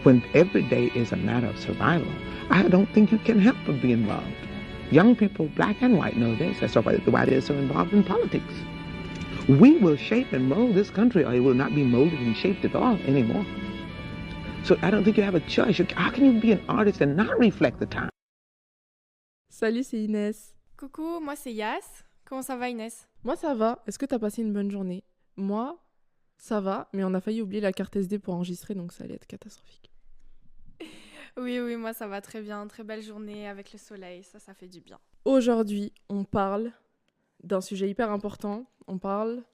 when every day is a matter of survival, I don't think you can help but be involved. Young people, black and white, know this. That's why they're so involved in politics. We will shape and mold this country, or it will not be molded and shaped at all anymore. So I don't think you have a choice. How can you be an artist and not reflect the time? Salut, c'est Inès. Coucou, moi c'est Yas. Comment ça va Inès? Moi ça va, est-ce que t'as passé une bonne journée? Moi, ça va, mais on a failli oublier la carte SD pour enregistrer, donc ça allait être catastrophique. Oui, moi ça va très bien. Très belle journée avec le soleil, ça fait du bien. Aujourd'hui, on parle d'un sujet hyper important. On parle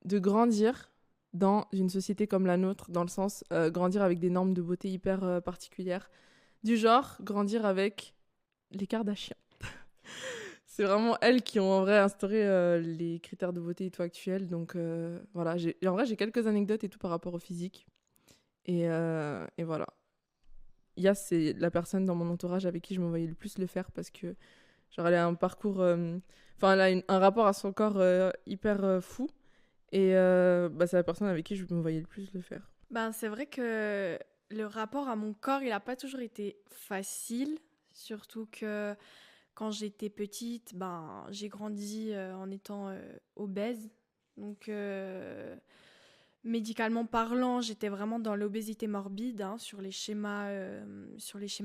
de grandir dans une société comme la nôtre, dans le sens grandir avec des normes de beauté hyper particulières. Du genre, grandir avec les Kardashians. C'est vraiment elles qui ont en vrai instauré les critères de beauté et tout actuels. Donc voilà, en vrai j'ai quelques anecdotes et tout par rapport au physique. Et voilà. Yas, c'est la personne dans mon entourage avec qui je me voyais le plus le faire parce que genre elle a un parcours... Enfin, elle a un rapport à son corps hyper fou. Et c'est la personne avec qui je me voyais le plus le faire. Ben, c'est vrai que le rapport à mon corps, il n'a pas toujours été facile. Surtout que quand j'étais petite, j'ai grandi en étant obèse. Donc, médicalement parlant, j'étais vraiment dans l'obésité morbide, sur les schémas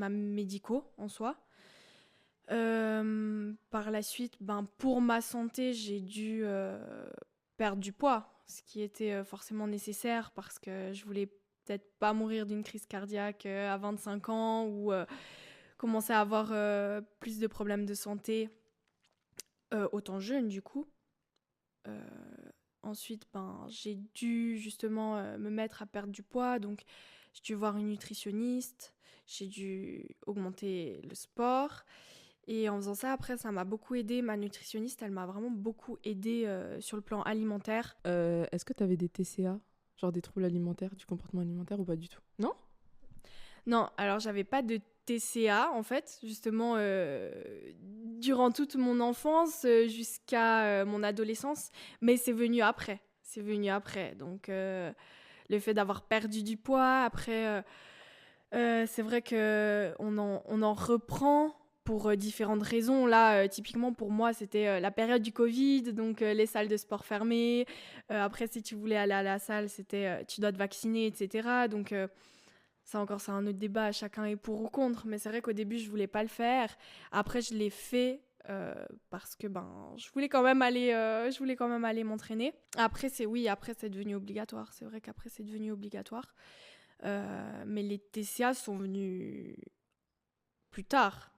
médicaux en soi. Par la suite, pour ma santé, j'ai dû perdre du poids, ce qui était forcément nécessaire parce que je voulais peut-être pas mourir d'une crise cardiaque à 25 ans ou commencer à avoir plus de problèmes de santé autant jeune du coup. Ensuite, j'ai dû justement me mettre à perdre du poids, donc j'ai dû voir une nutritionniste, j'ai dû augmenter le sport. Et en faisant ça, après, ça m'a beaucoup aidée. Ma nutritionniste, elle m'a vraiment beaucoup aidée sur le plan alimentaire. Est-ce que tu avais des TCA, genre des troubles alimentaires, du comportement alimentaire ou pas du tout? Non? Non, alors j'avais pas de TCA en fait, justement, durant toute mon enfance jusqu'à mon adolescence, mais c'est venu après. Donc, le fait d'avoir perdu du poids, après, c'est vrai qu'on en reprend pour différentes raisons. Là, typiquement pour moi, c'était la période du Covid, donc les salles de sport fermées. Après, si tu voulais aller à la salle, c'était tu dois te vacciner, etc. Donc, ça encore, c'est un autre débat, chacun est pour ou contre. Mais c'est vrai qu'au début, je voulais pas le faire. Après, je l'ai fait parce que je voulais quand même aller m'entraîner. Après, c'est devenu obligatoire. C'est vrai qu'après, c'est devenu obligatoire. Mais les TCA sont venus plus tard.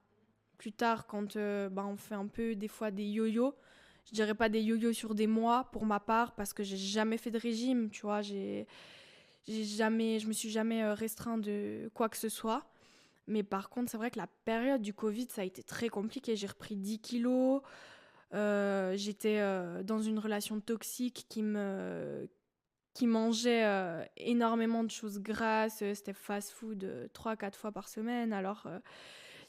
Plus tard, quand on fait un peu des fois des yo-yo. Je dirais pas des yo-yo sur des mois pour ma part parce que j'ai jamais fait de régime, tu vois. Je me suis jamais restreint de quoi que ce soit. Mais par contre, c'est vrai que la période du Covid, ça a été très compliqué. J'ai repris 10 kilos. J'étais dans une relation toxique qui mangeait énormément de choses grasses. C'était fast-food 3-4 fois par semaine. Alors,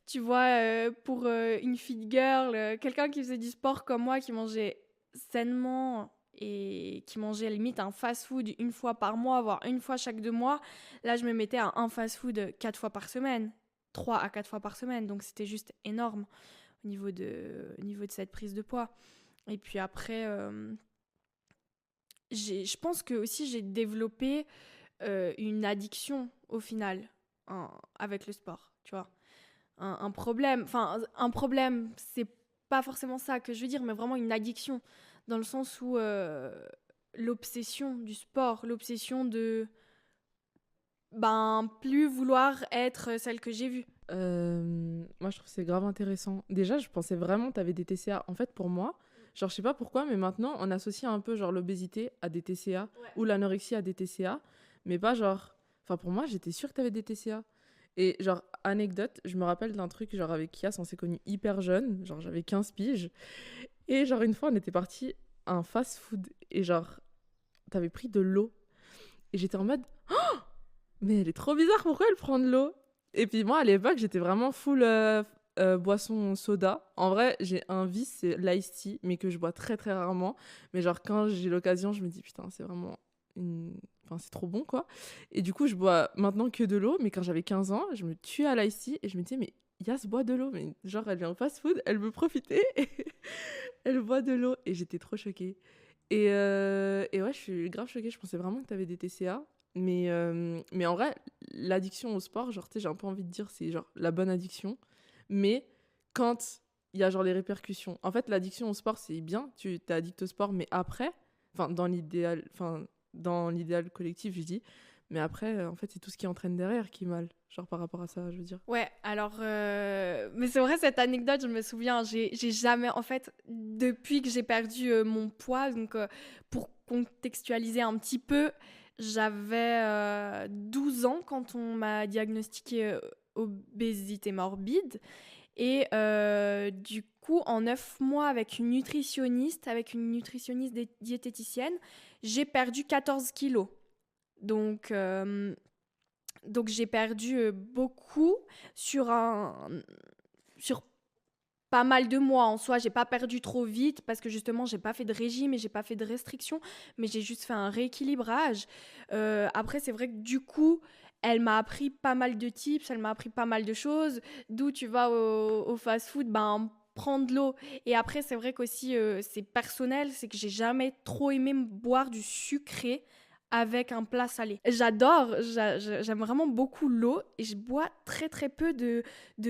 tu vois, pour une fit girl, quelqu'un qui faisait du sport comme moi, qui mangeait sainement et qui mangeait limite un fast-food une fois par mois, voire une fois chaque 2 mois, là, je me mettais à un fast-food 4 fois par semaine, 3 à 4 fois par semaine. Donc, c'était juste énorme au niveau de cette prise de poids. Et puis après... je pense que aussi j'ai développé une addiction au final avec le sport, tu vois. Un problème, c'est pas forcément ça que je veux dire, mais vraiment une addiction, dans le sens où l'obsession du sport, l'obsession de plus vouloir être celle que j'ai vue. Moi, je trouve que c'est grave intéressant. Déjà, je pensais vraiment que tu avais des TCA. En fait, pour moi, genre, je sais pas pourquoi, mais maintenant, on associe un peu genre l'obésité à des TCA ou l'anorexie à des TCA, mais pas genre... Enfin, pour moi, j'étais sûre que tu avais des TCA. Et genre, anecdote, je me rappelle d'un truc, genre avec Kias, on s'est connus hyper jeunes, genre j'avais 15 piges. Et genre, une fois, on était partis à un fast-food et genre, t'avais pris de l'eau. Et j'étais en mode, oh, mais elle est trop bizarre, pourquoi elle prend de l'eau? Et puis moi, à l'époque, j'étais vraiment full boisson soda. En vrai, j'ai un vice, c'est l'ice tea, mais que je bois très très rarement. Mais genre, quand j'ai l'occasion, je me dis, putain, c'est vraiment Enfin, c'est trop bon, quoi. Et du coup, je bois maintenant que de l'eau. Mais quand j'avais 15 ans, je me tuais à l'ice et je me disais, mais Yas boit de l'eau. Mais genre, elle vient au fast-food, elle veut profiter et elle boit de l'eau. Et j'étais trop choquée. Et ouais, je suis grave choquée. Je pensais vraiment que t'avais des TCA. Mais en vrai, l'addiction au sport, genre, tu sais, j'ai un peu envie de dire, c'est genre la bonne addiction. Mais quand il y a genre les répercussions. En fait, l'addiction au sport, c'est bien. Tu t'es addict au sport, mais après, dans l'idéal collectif, je dis. Mais après, en fait, c'est tout ce qui entraîne derrière qui est mal. Genre par rapport à ça, je veux dire. Ouais, alors, mais c'est vrai, cette anecdote, je me souviens, j'ai jamais, en fait, depuis que j'ai perdu mon poids, donc pour contextualiser un petit peu, j'avais 12 ans quand on m'a diagnostiqué obésité morbide. Et du coup, en 9 mois avec une nutritionniste diététicienne, j'ai perdu 14 kilos. Donc, donc j'ai perdu beaucoup sur sur pas mal de mois en soi. J'ai pas perdu trop vite parce que justement, j'ai pas fait de régime et j'ai pas fait de restriction, mais j'ai juste fait un rééquilibrage. Après, c'est vrai que du coup, elle m'a appris pas mal de tips, elle m'a appris pas mal de choses. D'où tu vas au fast-food, ben prendre de l'eau. Et après, c'est vrai qu'aussi, c'est personnel, c'est que j'ai jamais trop aimé boire du sucré avec un plat salé. J'aime vraiment beaucoup l'eau et je bois très très peu de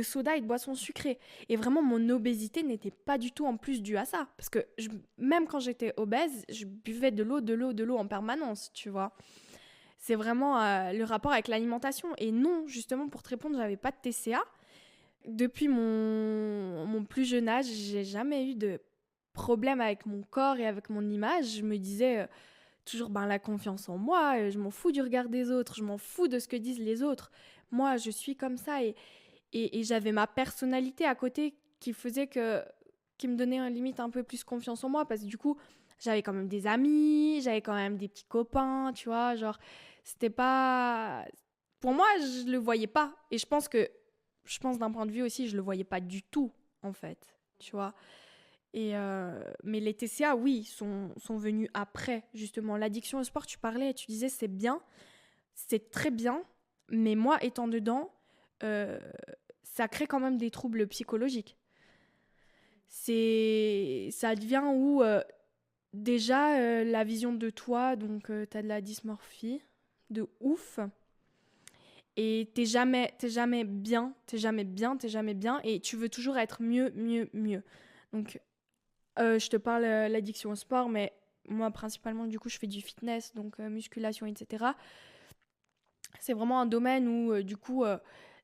soda et de boissons sucrées. Et vraiment, mon obésité n'était pas du tout en plus due à ça. Parce que même quand j'étais obèse, je buvais de l'eau en permanence, tu vois. C'est vraiment le rapport avec l'alimentation. Et non, justement, pour te répondre, j'avais pas de TCA. Depuis mon plus jeune âge, j'ai jamais eu de problème avec mon corps et avec mon image. Je me disais toujours la confiance en moi, je m'en fous du regard des autres, je m'en fous de ce que disent les autres. Moi, je suis comme ça et j'avais ma personnalité à côté qui me donnait limite un peu plus confiance en moi parce que du coup, j'avais quand même des amis, j'avais quand même des petits copains, tu vois, genre c'était pas pour moi, je le voyais pas et je pense d'un point de vue aussi, je le voyais pas du tout en fait, tu vois. Mais les TCA, oui, sont venus après, justement. L'addiction au sport, tu parlais, tu disais c'est bien, c'est très bien, mais moi, étant dedans, euh, ça crée quand même des troubles psychologiques. Ça devient où, déjà, la vision de toi, donc t'as de la dysmorphie, de ouf, et t'es jamais bien, et tu veux toujours être mieux, mieux, mieux. Donc, je te parle l'addiction au sport, mais moi principalement du coup je fais du fitness, donc musculation, etc. C'est vraiment un domaine où du coup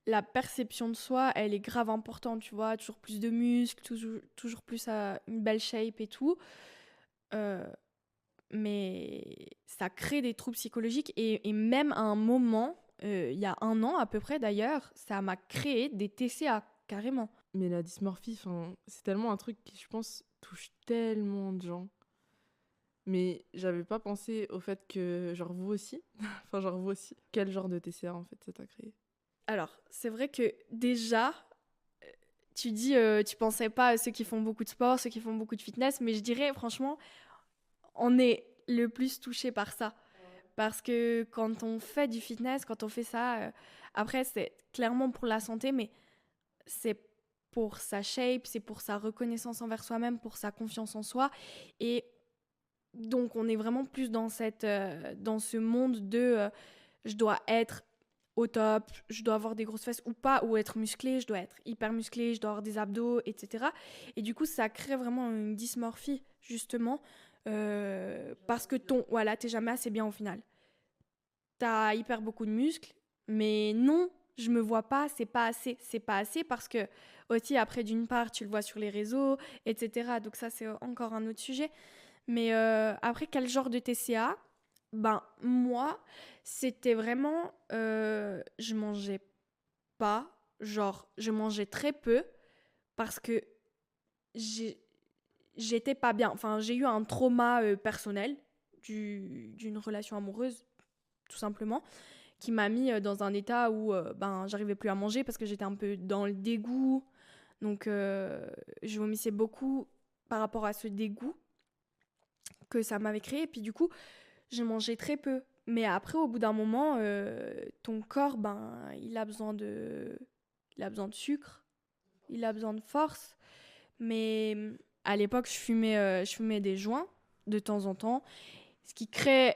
la perception de soi, elle est grave importante, tu vois, toujours plus de muscles, toujours plus une belle shape et tout. Euh, mais ça crée des troubles psychologiques et même à un moment, il y a 1 an à peu près d'ailleurs, ça m'a créé des TCA, carrément. Mais la dysmorphie, c'est tellement un truc qui, je pense, touche tellement de gens. Mais j'avais pas pensé au fait que, genre, vous aussi. Enfin, genre, vous aussi. Quel genre de TCA, en fait, ça t'a créé? Alors, c'est vrai que déjà, tu dis, tu pensais pas à ceux qui font beaucoup de sport, ceux qui font beaucoup de fitness, mais je dirais, franchement, on est le plus touché par ça. Parce que quand on fait du fitness, quand on fait ça, après, c'est clairement pour la santé, mais c'est pour sa shape, c'est pour sa reconnaissance envers soi-même, pour sa confiance en soi. Et donc, on est vraiment plus dans dans ce monde de je dois être au top, je dois avoir des grosses fesses ou pas, ou être musclé, je dois être hyper musclé, je dois avoir des abdos, etc. Et du coup, ça crée vraiment une dysmorphie, justement, parce que voilà, t'es jamais assez bien au final. T'as hyper beaucoup de muscles, mais non, je me vois pas, c'est pas assez parce que aussi après d'une part tu le vois sur les réseaux, etc. Donc ça c'est encore un autre sujet. Mais après quel genre de TCA? Ben moi c'était vraiment je mangeais pas, genre je mangeais très peu parce que j'étais pas bien. Enfin j'ai eu un trauma personnel d'une relation amoureuse tout simplement qui m'a mis dans un état où j'arrivais plus à manger parce que j'étais un peu dans le dégoût. Donc je vomissais beaucoup par rapport à ce dégoût que ça m'avait créé. Et puis du coup, je mangeais très peu. Mais après, au bout d'un moment, ton corps, il a besoin il a besoin de sucre, il a besoin de force. Mais à l'époque, je fumais des joints de temps en temps, ce qui crée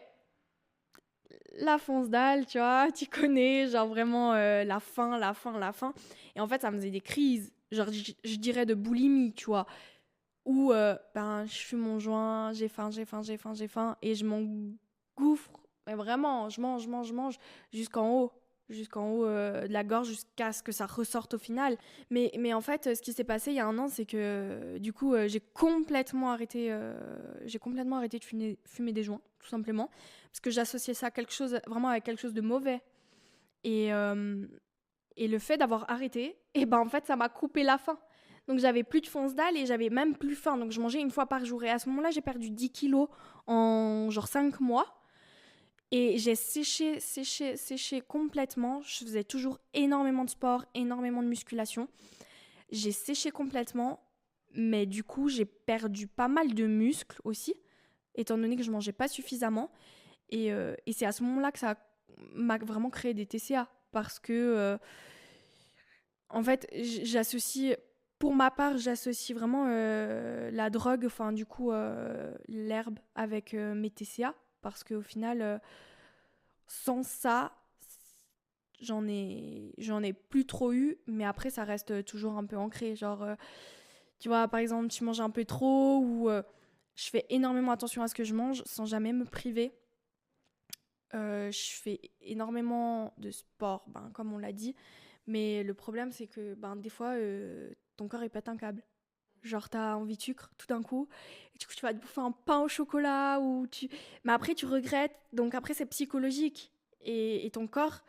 la fonce dalle, tu vois, tu connais, genre vraiment la faim, la faim, la faim. Et en fait, ça me faisait des crises, genre je dirais de boulimie, tu vois, où je fume mon joint, j'ai faim, j'ai faim, j'ai faim, j'ai faim, et je m'engouffre, mais vraiment, je mange jusqu'en haut de la gorge, jusqu'à ce que ça ressorte au final. Mais en fait, ce qui s'est passé il y a un an, c'est que du coup, j'ai complètement arrêté de fumer des joints, tout simplement, parce que j'associais ça à quelque chose, vraiment avec quelque chose de mauvais. Et le fait d'avoir arrêté, en fait, ça m'a coupé la faim. Donc j'avais plus de fonce dalle et j'avais même plus faim. Donc je mangeais une fois par jour. Et à ce moment-là, j'ai perdu 10 kilos en genre 5 mois. Et j'ai séché complètement. Je faisais toujours énormément de sport, énormément de musculation. J'ai séché complètement. Mais du coup, j'ai perdu pas mal de muscles aussi, étant donné que je mangeais pas suffisamment. Et c'est à ce moment-là que ça m'a vraiment créé des TCA. Parce que, en fait, pour ma part, j'associe vraiment la drogue, enfin, du coup, l'herbe avec mes TCA. Parce qu'au final, sans ça, j'en ai plus trop eu. Mais après, ça reste toujours un peu ancré. Genre, tu vois, par exemple, tu manges un peu trop ou je fais énormément attention à ce que je mange sans jamais me priver. Je fais énormément de sport, comme on l'a dit. Mais le problème, c'est que des fois, ton corps, il pète un câble. Genre, t'as envie de sucre tout d'un coup. Et du coup, tu vas te bouffer un pain au chocolat. Mais après, tu regrettes. Donc après, c'est psychologique. Et ton corps...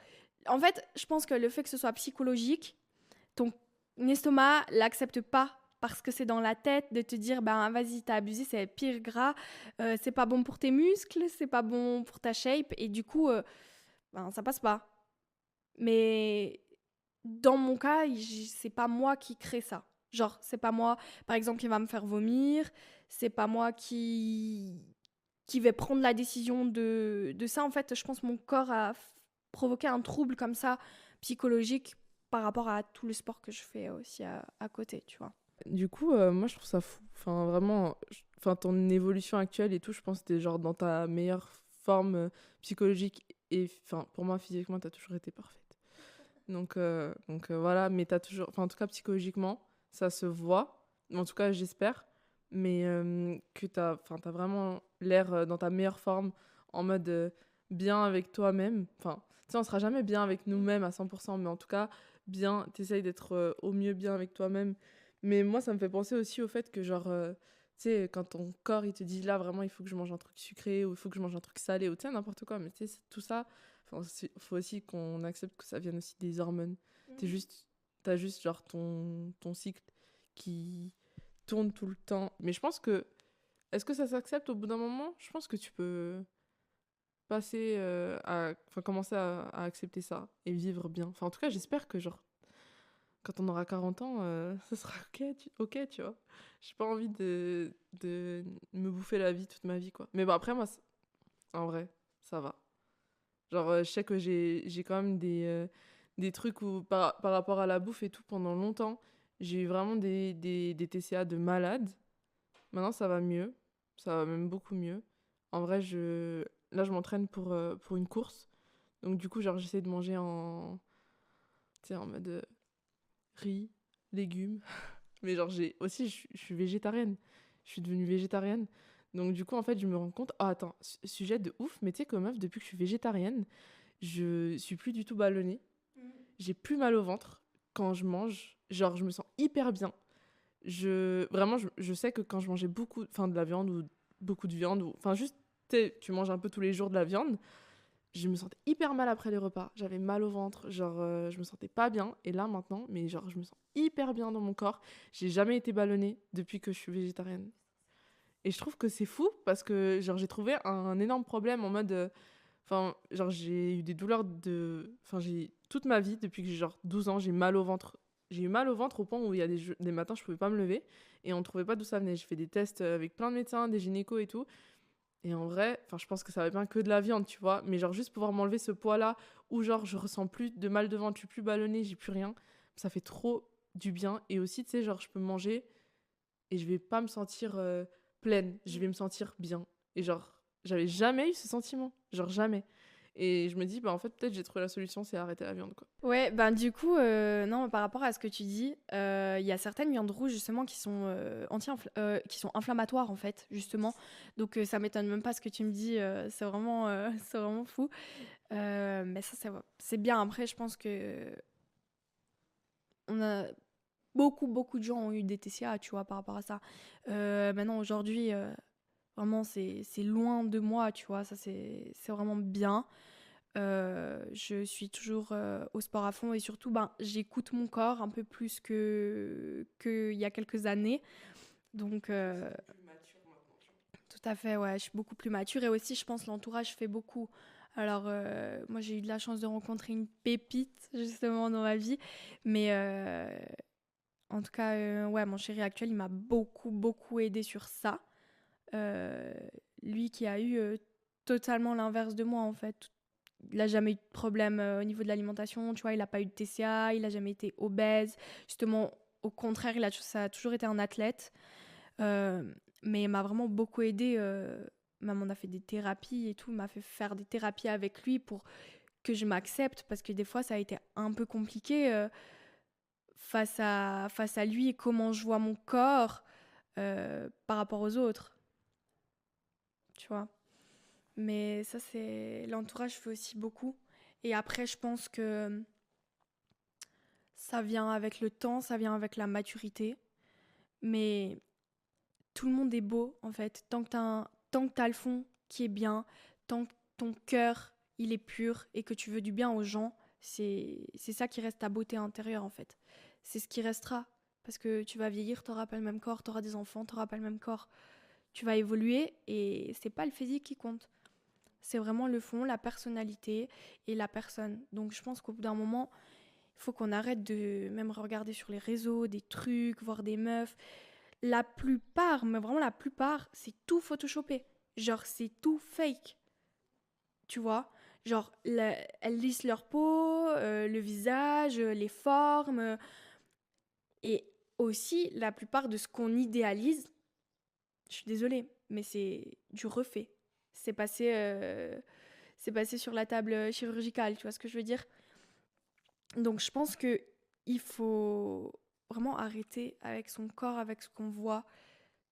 En fait, je pense que le fait que ce soit psychologique, ton estomac l'accepte pas. Parce que c'est dans la tête de te dire, vas-y, t'as abusé, c'est pire gras. C'est pas bon pour tes muscles, c'est pas bon pour ta shape. Et du coup, ça passe pas. Mais dans mon cas, c'est pas moi qui crée ça. Genre, c'est pas moi, par exemple, qui va me faire vomir. C'est pas moi qui vais prendre la décision de ça. En fait, je pense que mon corps a provoqué un trouble comme ça, psychologique, par rapport à tout le sport que je fais aussi à côté, tu vois. Du coup, moi, je trouve ça fou. Enfin, vraiment, ton évolution actuelle et tout, je pense que t'es genre dans ta meilleure forme psychologique. Et pour moi, physiquement, t'as toujours été parfaite. Donc voilà, mais t'as toujours... Enfin, en tout cas, psychologiquement, ça se voit. En tout cas, j'espère. Mais que t'as vraiment l'air dans ta meilleure forme, en mode bien avec toi-même. Enfin, tu sais, on sera jamais bien avec nous-mêmes à 100%, mais en tout cas, bien, t'essayes d'être au mieux bien avec toi-même. Mais moi, ça me fait penser aussi au fait que, genre, tu sais, quand ton corps, il te dit, là, vraiment, il faut que je mange un truc sucré, ou il faut que je mange un truc salé, ou tu sais, n'importe quoi. Mais tu sais, tout ça, il faut aussi qu'on accepte que ça vienne aussi des hormones. T'as juste, genre, ton cycle qui tourne tout le temps. Mais je pense que... Est-ce que ça s'accepte au bout d'un moment? Je pense que tu peux commencer à accepter ça et vivre bien. Enfin, en tout cas, j'espère que, genre, quand on aura 40 ans, ça sera ok, tu vois. J'ai pas envie de me bouffer la vie toute ma vie, quoi. Mais bon, après, moi, en vrai, ça va. Genre, je sais que j'ai quand même des trucs où, par rapport à la bouffe et tout, pendant longtemps, j'ai eu vraiment des TCA de malade. Maintenant, ça va mieux. Ça va même beaucoup mieux. En vrai, là, je m'entraîne pour une course. Donc, du coup, genre, j'essaie de manger tu sais, en mode riz, légumes. Mais genre, je suis végétarienne. Je suis devenue végétarienne. Donc, du coup, en fait, je me rends compte... Oh, attends, sujet de ouf. Mais tu sais que, meuf, depuis que je suis végétarienne, je suis plus du tout ballonnée. J'ai plus mal au ventre quand je mange. Genre, je me sens hyper bien. Vraiment, je sais que quand je mangeais de la viande ou beaucoup de viande, enfin, juste, tu manges un peu tous les jours de la viande, je me sentais hyper mal après les repas. J'avais mal au ventre, genre, je me sentais pas bien. Et là, maintenant, mais genre, je me sens hyper bien dans mon corps. J'ai jamais été ballonnée depuis que je suis végétarienne. Et je trouve que c'est fou parce que, genre, j'ai trouvé un énorme problème en mode... genre, j'ai eu des douleurs toute ma vie, depuis que j'ai genre 12 ans, j'ai mal au ventre. J'ai eu mal au ventre au point où il y a des matins, je pouvais pas me lever. Et on trouvait pas d'où ça venait. J'ai fait des tests avec plein de médecins, des gynécos et tout. Et en vrai, enfin, je pense que ça va bien que de la viande, tu vois. Mais genre, juste pouvoir m'enlever ce poids-là, où genre, je ressens plus de mal de ventre, je suis plus ballonnée, j'ai plus rien. Ça fait trop du bien. Et aussi, tu sais, genre, je peux manger et je vais pas me sentir pleine. Je vais me sentir bien. Et genre, j'avais jamais eu ce sentiment. Genre, jamais. Et je me dis, bah en fait, peut-être j'ai trouvé la solution, c'est arrêter la viande, quoi. Ouais, ben du coup, non, par rapport à ce que tu dis, il y a certaines viandes rouges justement qui sont qui sont inflammatoires en fait, justement. Donc ça m'étonne même pas ce que tu me dis. C'est vraiment, c'est vraiment fou. Mais ça, c'est bien. Après, je pense que on a beaucoup de gens ont eu des TCA, tu vois, par rapport à ça. Maintenant, aujourd'hui, vraiment, c'est loin de moi, tu vois. Ça, c'est vraiment bien. Je suis toujours au sport à fond et surtout, ben, j'écoute mon corps un peu plus que il y a quelques années. Donc, tout à fait, ouais, je suis beaucoup plus mature et aussi, je pense, l'entourage fait beaucoup. Alors, moi, j'ai eu de la chance de rencontrer une pépite justement dans ma vie, mais en tout cas, ouais, mon chéri actuel, il m'a beaucoup aidé sur ça. Euh, Lui qui a eu totalement l'inverse de moi en fait. Il n'a jamais eu de problème au niveau de l'alimentation, tu vois, il n'a pas eu de TCA, il n'a jamais été obèse. Justement, au contraire, ça a toujours été un athlète. Mais il m'a vraiment beaucoup aidé. Même on a fait des thérapies et tout, il m'a fait faire des thérapies avec lui pour que je m'accepte parce que des fois ça a été un peu compliqué face à lui et comment je vois mon corps par rapport aux autres, tu vois. Mais ça, c'est l'entourage fait aussi beaucoup. Et après, je pense que ça vient avec le temps, ça vient avec la maturité. Mais tout le monde est beau, en fait. Tant que t'as le fond qui est bien, tant que ton cœur, il est pur et que tu veux du bien aux gens, c'est ça qui reste ta beauté intérieure, en fait. C'est ce qui restera. Parce que tu vas vieillir, t'auras pas le même corps, t'auras des enfants, t'auras pas le même corps. Tu vas évoluer et c'est pas le physique qui compte. C'est vraiment le fond, la personnalité et la personne. Donc je pense qu'au bout d'un moment, il faut qu'on arrête de même regarder sur les réseaux des trucs, voir des meufs. La plupart, mais vraiment la plupart, c'est tout photoshopé. Genre c'est tout fake, tu vois. Genre elles lissent leur peau, le visage, les formes. Et aussi, la plupart de ce qu'on idéalise, je suis désolée, mais c'est du refait. C'est passé, c'est passé sur la table chirurgicale, tu vois ce que je veux dire? Donc je pense que il faut vraiment arrêter avec son corps, avec ce qu'on voit,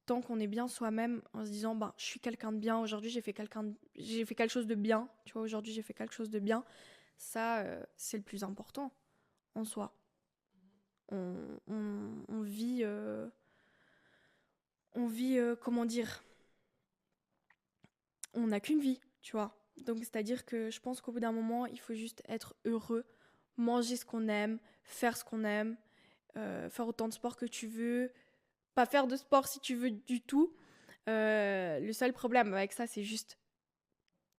tant qu'on est bien soi-même, en se disant, ben, je suis quelqu'un de bien, aujourd'hui j'ai fait quelque chose de bien, tu vois, aujourd'hui j'ai fait quelque chose de bien. Ça, c'est le plus important en soi. On vit, comment dire, on n'a qu'une vie, tu vois. Donc, c'est-à-dire que je pense qu'au bout d'un moment, il faut juste être heureux, manger ce qu'on aime, faire ce qu'on aime, faire autant de sport que tu veux, pas faire de sport si tu veux du tout. Le seul problème avec ça, c'est juste,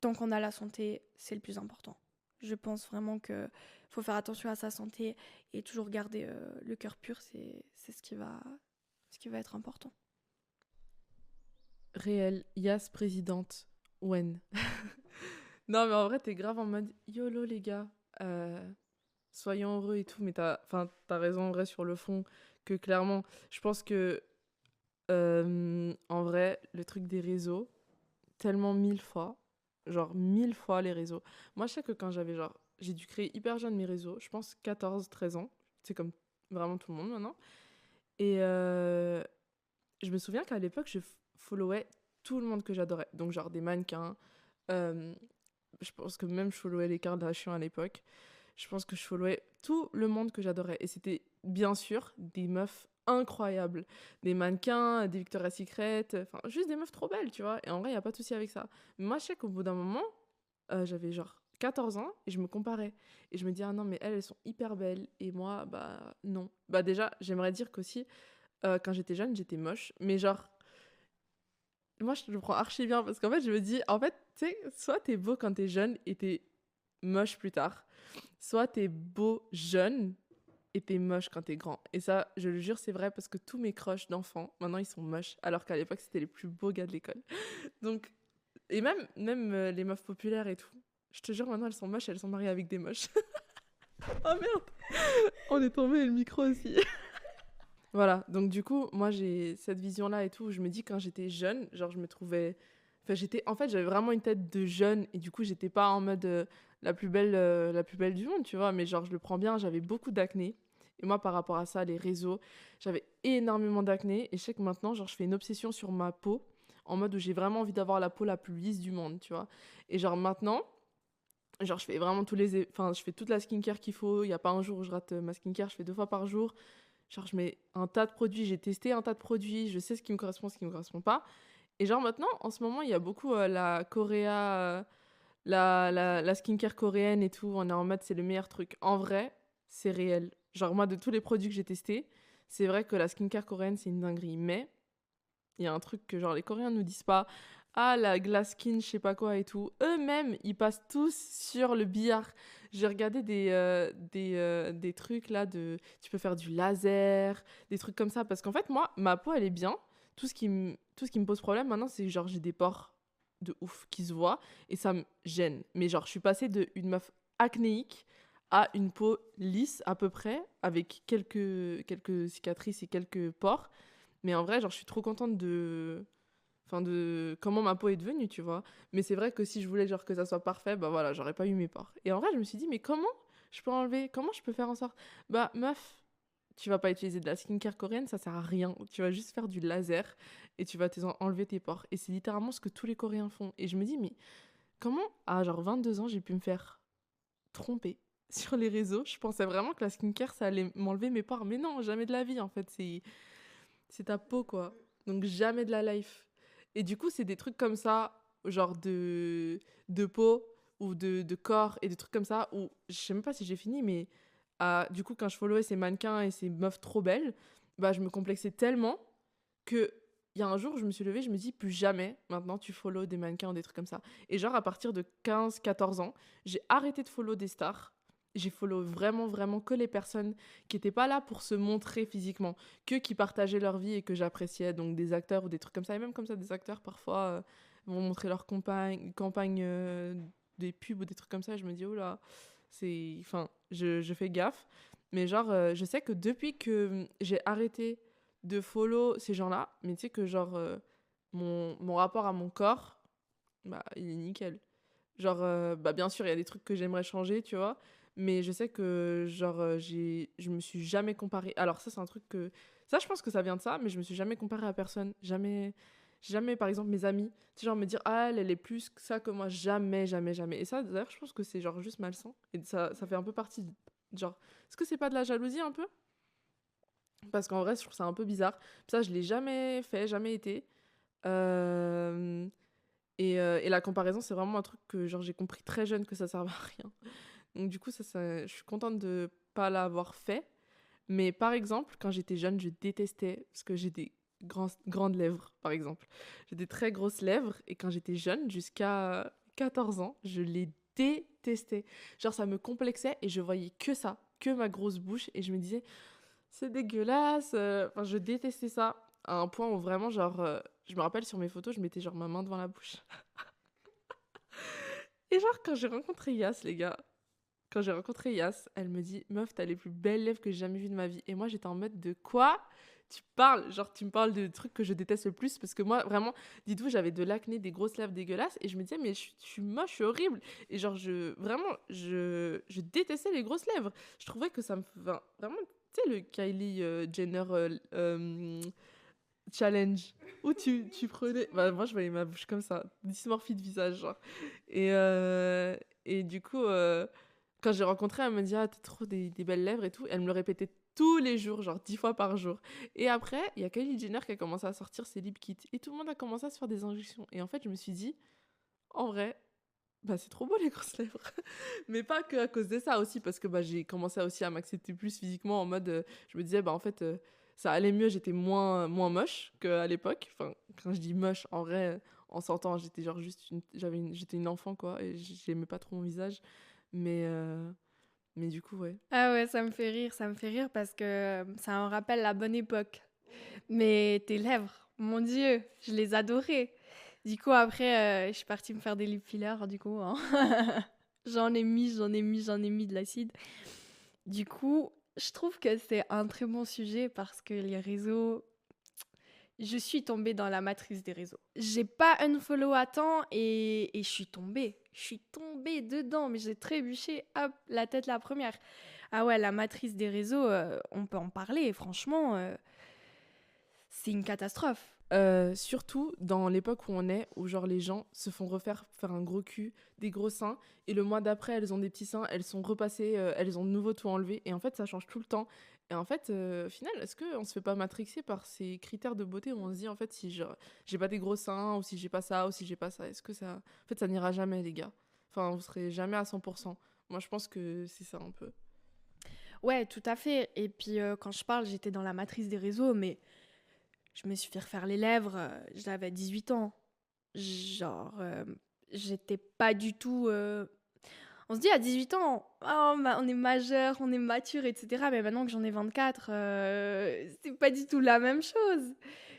tant qu'on a la santé, c'est le plus important. Je pense vraiment qu'il faut faire attention à sa santé et toujours garder le cœur pur, c'est ce qui va être important. Réel, Yas présidente, when? Non, mais en vrai, t'es grave en mode YOLO, les gars. Euh, Soyons heureux et tout. Mais t'as raison en vrai sur le fond. Que clairement, je pense que en vrai, le truc des réseaux, tellement 1000 fois. Genre 1000 fois les réseaux. Moi, je sais que quand j'avais genre. J'ai dû créer hyper jeune mes réseaux. Je pense 14, 13 ans. C'est comme vraiment tout le monde maintenant. Et je me souviens qu'à l'époque, je followais tout le monde que j'adorais. Donc, genre des mannequins. euh, je pense que même je followais les Kardashians à l'époque. Je pense que je followais tout le monde que j'adorais. Et c'était bien sûr des meufs incroyables. Des mannequins, des Victoria's Secret. Enfin, juste des meufs trop belles, tu vois. Et en vrai, il n'y a pas de souci avec ça. Mais moi, je sais qu'au bout d'un moment, j'avais genre 14 ans et je me comparais. Et je me dis, ah non, mais elles sont hyper belles. Et moi, bah non. Bah déjà, j'aimerais dire qu'aussi, quand j'étais jeune, j'étais moche. Mais genre, moi, je le prends archi bien parce qu'en fait, je me dis, en fait, tu sais, soit t'es beau quand t'es jeune et t'es moche plus tard, soit t'es beau jeune et t'es moche quand t'es grand. Et ça, je le jure, c'est vrai parce que tous mes crushs d'enfants, maintenant, ils sont moches, alors qu'à l'époque, c'était les plus beaux gars de l'école. Donc, Et même les meufs populaires et tout. Je te jure, maintenant, elles sont moches, elles sont mariées avec des moches. Oh merde, on est tombé et le micro aussi. Voilà, donc du coup, moi, j'ai cette vision-là et tout. Où je me dis, quand j'étais jeune, genre, je me trouvais... Enfin, en fait, j'avais vraiment une tête de jeune. Et du coup, j'étais pas en mode la plus belle du monde, tu vois. Mais genre, je le prends bien, j'avais beaucoup d'acné. Et moi, par rapport à ça, les réseaux, j'avais énormément d'acné. Et je sais que maintenant, genre, je fais une obsession sur ma peau. En mode où j'ai vraiment envie d'avoir la peau la plus lisse du monde, tu vois. Et genre, maintenant... Genre, je fais vraiment enfin, je fais toute la skincare qu'il faut. Il n'y a pas un jour où je rate ma skincare. Je fais 2 fois par jour. Genre, je mets un tas de produits. J'ai testé un tas de produits. Je sais ce qui me correspond, ce qui ne me correspond pas. Et genre, maintenant, en ce moment, il y a beaucoup la Coréa, la skincare coréenne et tout. On est en mode, c'est le meilleur truc. En vrai, c'est réel. Genre, moi, de tous les produits que j'ai testés, c'est vrai que la skincare coréenne, c'est une dinguerie. Mais il y a un truc que genre les Coréens nous disent pas. Ah, la glass skin, je sais pas quoi et tout. Eux-mêmes, ils passent tous sur le billard. J'ai regardé des trucs là de... Tu peux faire du laser, des trucs comme ça. Parce qu'en fait, moi, ma peau, elle est bien. Tout ce qui me pose problème maintenant, c'est genre j'ai des pores de ouf qui se voient. Et ça me gêne. Mais genre, je suis passée d'une meuf acnéique à une peau lisse à peu près, avec quelques cicatrices et quelques pores. Mais en vrai, genre, je suis trop contente enfin, de comment ma peau est devenue, tu vois. Mais c'est vrai que si je voulais, genre, que ça soit parfait, bah voilà, j'aurais pas eu mes pores. Et en vrai, je me suis dit, mais comment je peux faire en sorte? Bah, meuf, tu vas pas utiliser de la skincare coréenne, ça sert à rien. Tu vas juste faire du laser et tu vas enlever tes pores. Et c'est littéralement ce que tous les Coréens font. Et je me dis, mais comment, à genre 22 ans, j'ai pu me faire tromper sur les réseaux? Je pensais vraiment que la skincare, ça allait m'enlever mes pores. Mais non, jamais de la vie, en fait. C'est ta peau, quoi. Donc jamais de la life. Et du coup, c'est des trucs comme ça, genre de peau ou de corps et des trucs comme ça, où je sais même pas si j'ai fini, mais du coup, quand je followais ces mannequins et ces meufs trop belles, bah, je me complexais tellement que il y a un jour, je me suis levée, je me dis plus jamais, maintenant, tu follow des mannequins ou des trucs comme ça. Et genre, à partir de 15-14 ans, j'ai arrêté de follow des stars. J'ai follow vraiment, vraiment que les personnes qui n'étaient pas là pour se montrer physiquement, que qui partageaient leur vie et que j'appréciais, donc des acteurs ou des trucs comme ça. Et même comme ça, des acteurs, parfois, vont montrer leur campagne des pubs ou des trucs comme ça. Et je me dis, oh là, c'est... Enfin, je fais gaffe. Mais genre, je sais que depuis que j'ai arrêté de follow ces gens-là, mais tu sais que genre, mon rapport à mon corps, bah, il est nickel. Genre, bah, bien sûr, il y a des trucs que j'aimerais changer, tu vois. Mais je sais que, genre, je me suis jamais comparée. Alors, ça, c'est un truc que. Ça, je pense que ça vient de ça, mais je me suis jamais comparée à personne. Jamais, par exemple, mes amis. Tu sais, genre, me dire, ah, elle est plus que ça que moi. Jamais, jamais, jamais. Et ça, d'ailleurs, je pense que c'est, genre, juste malsain. Et ça fait un peu partie. Genre, est-ce que c'est pas de la jalousie, un peu? Parce qu'en vrai, je trouve ça un peu bizarre. Ça, je l'ai jamais fait, jamais été. Euh, et la comparaison, c'est vraiment un truc que genre, j'ai compris très jeune que ça servait à rien. Donc du coup, je suis contente de pas l'avoir fait. Mais par exemple, quand j'étais jeune, je détestais, parce que j'ai des grandes lèvres, par exemple. J'ai des très grosses lèvres, et quand j'étais jeune, jusqu'à 14 ans, je les détestais. Genre, ça me complexait, et je voyais que ça, que ma grosse bouche, et je me disais, c'est dégueulasse. Enfin, je détestais ça, à un point où vraiment, genre, je me rappelle sur mes photos, je mettais genre ma main devant la bouche. Et genre, quand j'ai rencontré Yas, les gars, quand j'ai rencontré Yas, elle me dit, meuf, t'as les plus belles lèvres que j'ai jamais vues de ma vie. Et moi, j'étais en mode, de quoi tu parles? Genre, tu me parles de trucs que je déteste le plus, parce que moi, vraiment, dites-vous, j'avais de l'acné, des grosses lèvres dégueulasses, et je me disais, mais je suis moche, je suis horrible. Et genre, je détestais les grosses lèvres. Je trouvais que ça me... Enfin, vraiment, tu sais, le Kylie Jenner challenge, où tu prenais... Bah, moi, je voyais ma bouche comme ça, dysmorphie de visage, genre. Et du coup... quand j'ai rencontré, elle me dit, ah, t'as trop des belles lèvres et tout. Elle me le répétait tous les jours, genre 10 fois par jour. Et après, il y a Kylie Jenner qui a commencé à sortir ses lip kits. Et tout le monde a commencé à se faire des injections. Et en fait, je me suis dit, en vrai, bah, c'est trop beau les grosses lèvres. Mais pas que à cause de ça aussi, parce que bah, j'ai commencé aussi à m'accepter plus physiquement en mode, je me disais, bah en fait, ça allait mieux, j'étais moins moche qu'à l'époque. Enfin, quand je dis moche, en vrai, en sortant, j'étais genre juste j'étais une enfant, quoi, et j'aimais pas trop mon visage. Mais, euh, mais du coup, ouais. Ah ouais, ça me fait rire parce que ça me rappelle la bonne époque. Mais tes lèvres, mon Dieu, je les adorais. Du coup, après, je suis partie me faire des lip fillers, du coup. Hein. J'en ai mis de l'acide. Du coup, je trouve que c'est un très bon sujet parce que les réseaux, je suis tombée dans la matrice des réseaux. J'ai pas unfollow à temps et je suis tombée. Je suis tombée dedans, mais j'ai trébuché, hop, la tête la première. Ah ouais, la matrice des réseaux, on peut en parler. Franchement, c'est une catastrophe. Surtout dans l'époque où on est, où genre les gens se font faire un gros cul, des gros seins, et le mois d'après elles ont des petits seins, elles sont repassées, elles ont de nouveau tout enlevé, et en fait ça change tout le temps. Et en fait, au final, est-ce qu'on se fait pas matrixer par ces critères de beauté où on se dit en fait si j'ai pas des gros seins, ou si j'ai pas ça, ou si j'ai pas ça, est-ce que ça. En fait, ça n'ira jamais, les gars. Enfin, vous serez jamais à 100%. Moi je pense que c'est ça un peu. Ouais, tout à fait. Et puis, quand je parle, j'étais dans la matrice des réseaux, mais je me suis fait refaire les lèvres, j'avais 18 ans. Genre, j'étais pas du tout. On se dit à 18 ans, oh, on est majeur, on est mature, etc. Mais maintenant que j'en ai 24, c'est pas du tout la même chose.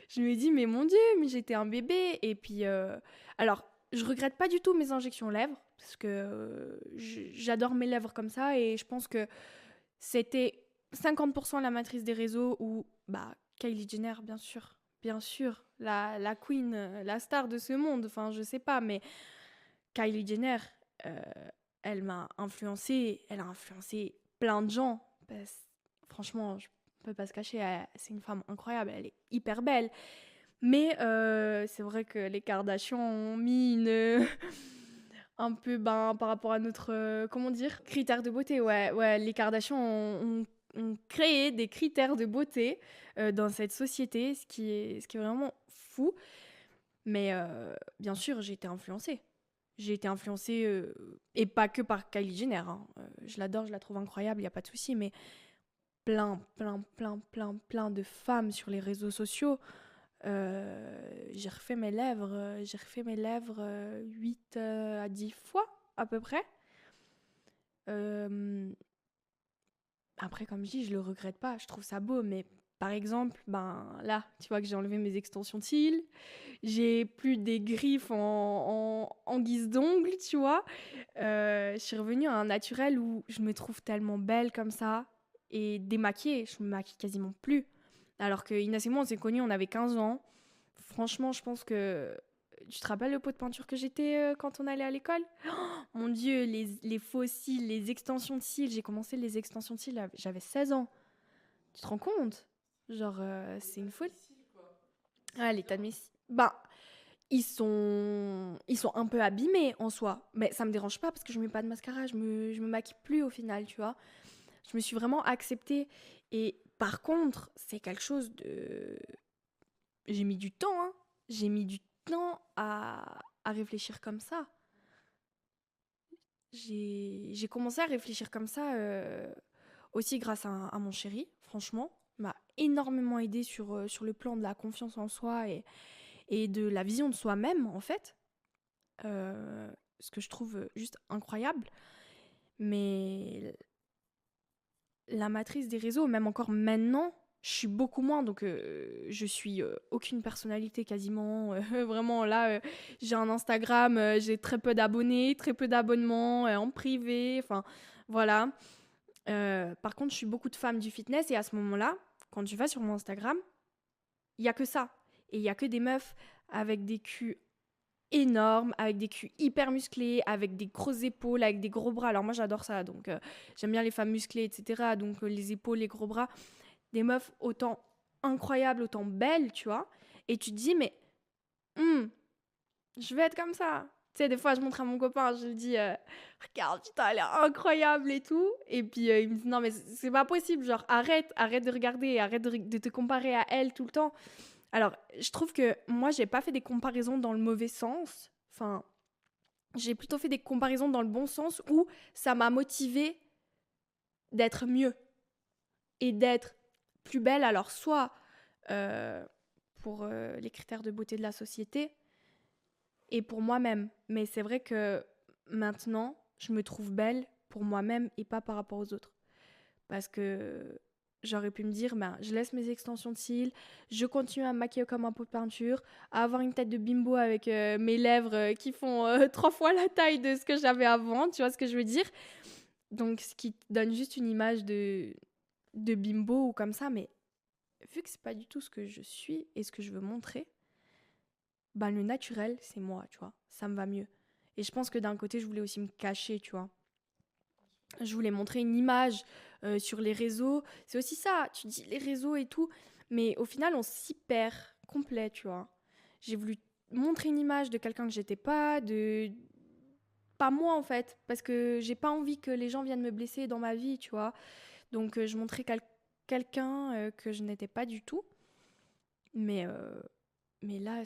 Je me dis, mais mon Dieu, mais j'étais un bébé. Et puis, alors, je regrette pas du tout mes injections lèvres, parce que j'adore mes lèvres comme ça. Et je pense que c'était 50% la matrice des réseaux où, bah, Kylie Jenner, bien sûr, la queen, la star de ce monde, enfin, je sais pas, mais Kylie Jenner, euh, elle a influencé plein de gens. Franchement, je peux pas se cacher, c'est une femme incroyable, elle est hyper belle. Mais c'est vrai que les Kardashians ont mis une. Un peu par rapport à notre comment dire, critères de beauté. Ouais, les Kardashians ont créé des critères de beauté dans cette société, ce qui est vraiment fou. Mais bien sûr, j'ai été influencée et pas que par Kylie Jenner, hein. Je l'adore, je la trouve incroyable, il y a pas de souci, mais plein de femmes sur les réseaux sociaux. J'ai refait mes lèvres 8 à 10 fois à peu près. Euh, Après, comme je dis, je le regrette pas, je trouve ça beau, mais par exemple, ben là, tu vois que j'ai enlevé mes extensions de cils, j'ai plus des griffes en guise d'ongles, tu vois. Je suis revenue à un naturel où je me trouve tellement belle comme ça, et démaquillée, je me maquille quasiment plus. Alors que Inès et moi, on s'est connus, on avait 15 ans. Franchement, je pense que. Tu te rappelles le pot de peinture que j'étais quand on allait à l'école? Oh, mon Dieu, les faux cils, les extensions de cils. J'ai commencé les extensions de cils, j'avais 16 ans. Tu te rends compte? Genre, c'est une folie. Ah, l'état de mes cils. Bah, ils sont un peu abîmés en soi. Mais ça me dérange pas parce que je mets pas de mascara. Je me maquille plus au final, tu vois. Je me suis vraiment acceptée. Et par contre, c'est quelque chose de. J'ai mis du temps, hein. J'ai mis du temps à réfléchir comme ça. J'ai commencé à réfléchir comme ça aussi grâce à mon chéri, franchement. Il m'a énormément aidé sur le plan de la confiance en soi et de la vision de soi-même, en fait. Ce que je trouve juste incroyable. Mais la matrice des réseaux, même encore maintenant, je suis beaucoup moins, donc je suis aucune personnalité quasiment. Vraiment, là, j'ai un Instagram, j'ai très peu d'abonnés, très peu d'abonnements en privé, enfin, voilà. Par contre, je suis beaucoup de femmes du fitness et à ce moment-là, quand tu vas sur mon Instagram, il n'y a que ça. Et il n'y a que des meufs avec des culs énormes, avec des culs hyper musclés, avec des grosses épaules, avec des gros bras. Alors moi, j'adore ça, donc j'aime bien les femmes musclées, etc. Donc les épaules, les gros bras. Des meufs autant incroyables, autant belles, tu vois. Et tu te dis, mais je vais être comme ça. Tu sais, des fois, je montre à mon copain, je lui dis, regarde, putain, elle est incroyable et tout. Et puis, il me dit, non, mais c'est pas possible. Genre, arrête de regarder, arrête de te comparer à elle tout le temps. Alors, je trouve que moi, j'ai pas fait des comparaisons dans le mauvais sens. Enfin, j'ai plutôt fait des comparaisons dans le bon sens où ça m'a motivée d'être mieux et d'être plus belle. Alors, soit pour les critères de beauté de la société et pour moi-même. Mais c'est vrai que maintenant, je me trouve belle pour moi-même et pas par rapport aux autres. Parce que j'aurais pu me dire, ben, je laisse mes extensions de cils, je continue à me maquiller comme un pot de peinture, à avoir une tête de bimbo avec mes lèvres qui font 3 fois la taille de ce que j'avais avant, tu vois ce que je veux dire? Donc, ce qui te donne juste une image de bimbo ou comme ça, mais vu que c'est pas du tout ce que je suis et ce que je veux montrer, ben, le naturel, c'est moi, tu vois, ça me va mieux. Et je pense que d'un côté, je voulais aussi me cacher, tu vois. Je voulais montrer une image sur les réseaux. C'est aussi ça, tu dis les réseaux et tout, mais au final, on s'y perd complet, tu vois. J'ai voulu montrer une image de quelqu'un que j'étais pas, pas moi en fait, parce que j'ai pas envie que les gens viennent me blesser dans ma vie, tu vois. Donc je montrais quelqu'un que je n'étais pas du tout. Mais, mais là,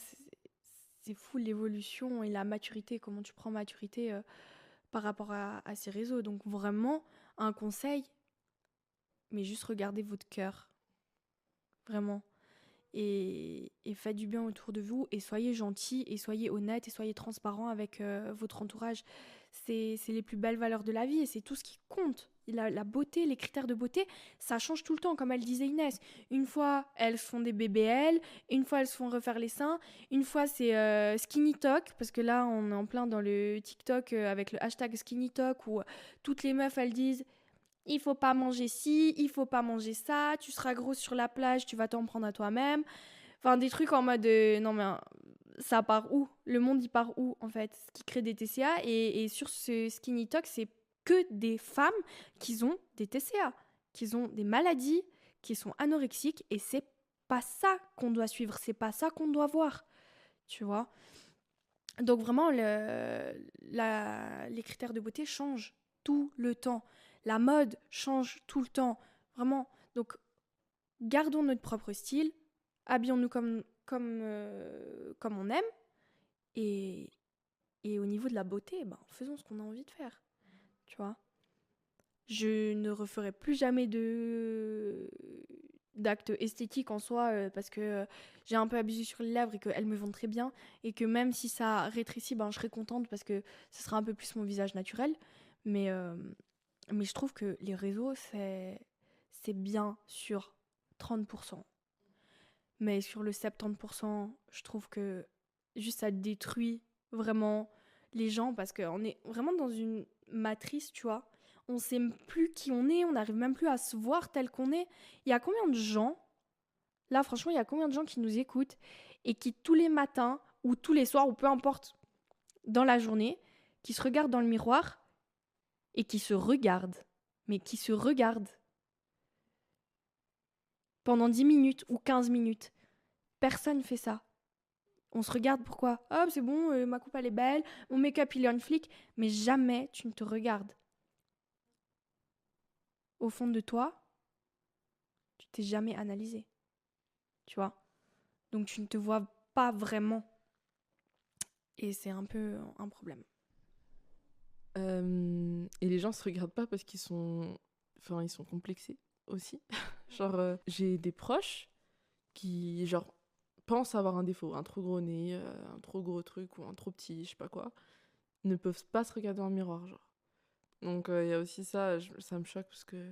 c'est fou l'évolution et la maturité, comment tu prends maturité par rapport à ces réseaux. Donc vraiment, un conseil, mais juste regardez votre cœur, vraiment. Et faites du bien autour de vous et soyez gentils et soyez honnêtes et soyez transparents avec votre entourage. C'est les plus belles valeurs de la vie et c'est tout ce qui compte. La beauté, les critères de beauté, ça change tout le temps, comme elle disait Inès. Une fois, elles se font des BBL, une fois, elles se font refaire les seins, une fois, c'est skinny talk, parce que là, on est en plein dans le TikTok avec le hashtag skinny talk où toutes les meufs, elles disent il faut pas manger ci, il faut pas manger ça, tu seras grosse sur la plage, tu vas t'en prendre à toi-même. Enfin, des trucs en mode non, mais ça part où? Le monde, il part où, en fait? Ce qui crée des TCA. Et sur ce Skinny Talk, c'est que des femmes qui ont des TCA, qui ont des maladies, qui sont anorexiques. Et c'est pas ça qu'on doit suivre, c'est pas ça qu'on doit voir. Tu vois? Donc vraiment, les critères de beauté changent tout le temps. La mode change tout le temps. Vraiment. Donc, gardons notre propre style. Habillons-nous comme on aime. Et au niveau de la beauté, ben, faisons ce qu'on a envie de faire. Tu vois. Je ne referai plus jamais d'actes esthétiques en soi parce que j'ai un peu abusé sur les lèvres et qu'elles me vont très bien. Et que même si ça rétrécit, ben, je serai contente parce que ce sera un peu plus mon visage naturel. Mais je trouve que les réseaux, c'est bien sur 30%. Mais sur le 70%, je trouve que juste ça détruit vraiment les gens parce qu'on est vraiment dans une matrice, tu vois. On sait plus qui on est, on n'arrive même plus à se voir tel qu'on est. Il y a combien de gens, là franchement, il y a combien de gens qui nous écoutent et qui tous les matins ou tous les soirs ou peu importe dans la journée, qui se regardent dans le miroir et qui se regardent, mais qui se regardent pendant 10 minutes ou 15 minutes. Personne fait ça. On se regarde pourquoi? Ah, c'est bon, ma coupe elle est belle, mon make-up il est on flic, mais jamais tu ne te regardes. Au fond de toi, tu t'es jamais analysé. Tu vois? Donc tu ne te vois pas vraiment. Et c'est un peu un problème. Et les gens se regardent pas parce qu'ils sont... Enfin, ils sont complexés aussi. Genre, j'ai des proches qui, genre, pensent avoir un défaut, un trop gros nez, un trop gros truc ou un trop petit, je sais pas quoi, ne peuvent pas se regarder dans le miroir, genre. Donc, il y a aussi ça, ça me choque parce que...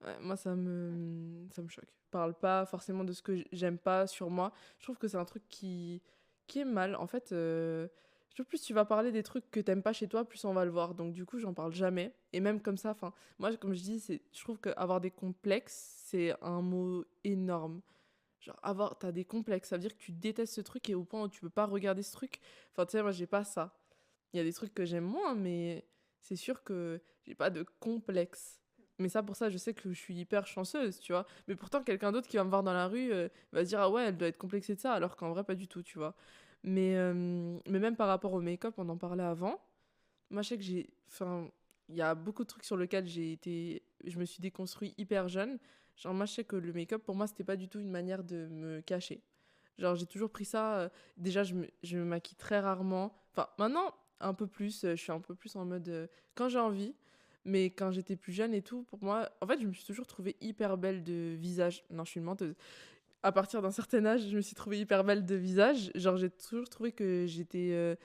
Ouais, moi, ça me choque. Je parle pas forcément de ce que j'aime pas sur moi. Je trouve que c'est un truc qui est mal. En fait, je trouve plus tu vas parler des trucs que t'aimes pas chez toi, plus on va le voir. Donc, du coup, j'en parle jamais. Et même comme ça, enfin, moi, comme je dis, je trouve qu'avoir des complexes, c'est un mot énorme. Genre, t'as des complexes, ça veut dire que tu détestes ce truc et au point où tu peux pas regarder ce truc. Enfin, tu sais, moi, j'ai pas ça. Il y a des trucs que j'aime moins, mais c'est sûr que j'ai pas de complexe. Mais ça, pour ça, je sais que je suis hyper chanceuse, tu vois. Mais pourtant, quelqu'un d'autre qui va me voir dans la rue va se dire, ah ouais, elle doit être complexée de ça, alors qu'en vrai, pas du tout, tu vois. Mais même par rapport au make-up, on en parlait avant. Moi, je sais que enfin, il y a beaucoup de trucs sur lesquels je me suis déconstruit hyper jeune. Genre, moi, je sais que le make-up, pour moi, c'était pas du tout une manière de me cacher. Genre, j'ai toujours pris ça. Déjà, je me maquille très rarement. Enfin, maintenant, un peu plus. Je suis un peu plus en mode quand j'ai envie. Mais quand j'étais plus jeune et tout, pour moi, en fait, je me suis toujours trouvée hyper belle de visage. Non, je suis une menteuse. À partir d'un certain âge, je me suis trouvée hyper belle de visage. Genre, j'ai toujours trouvé que j'étais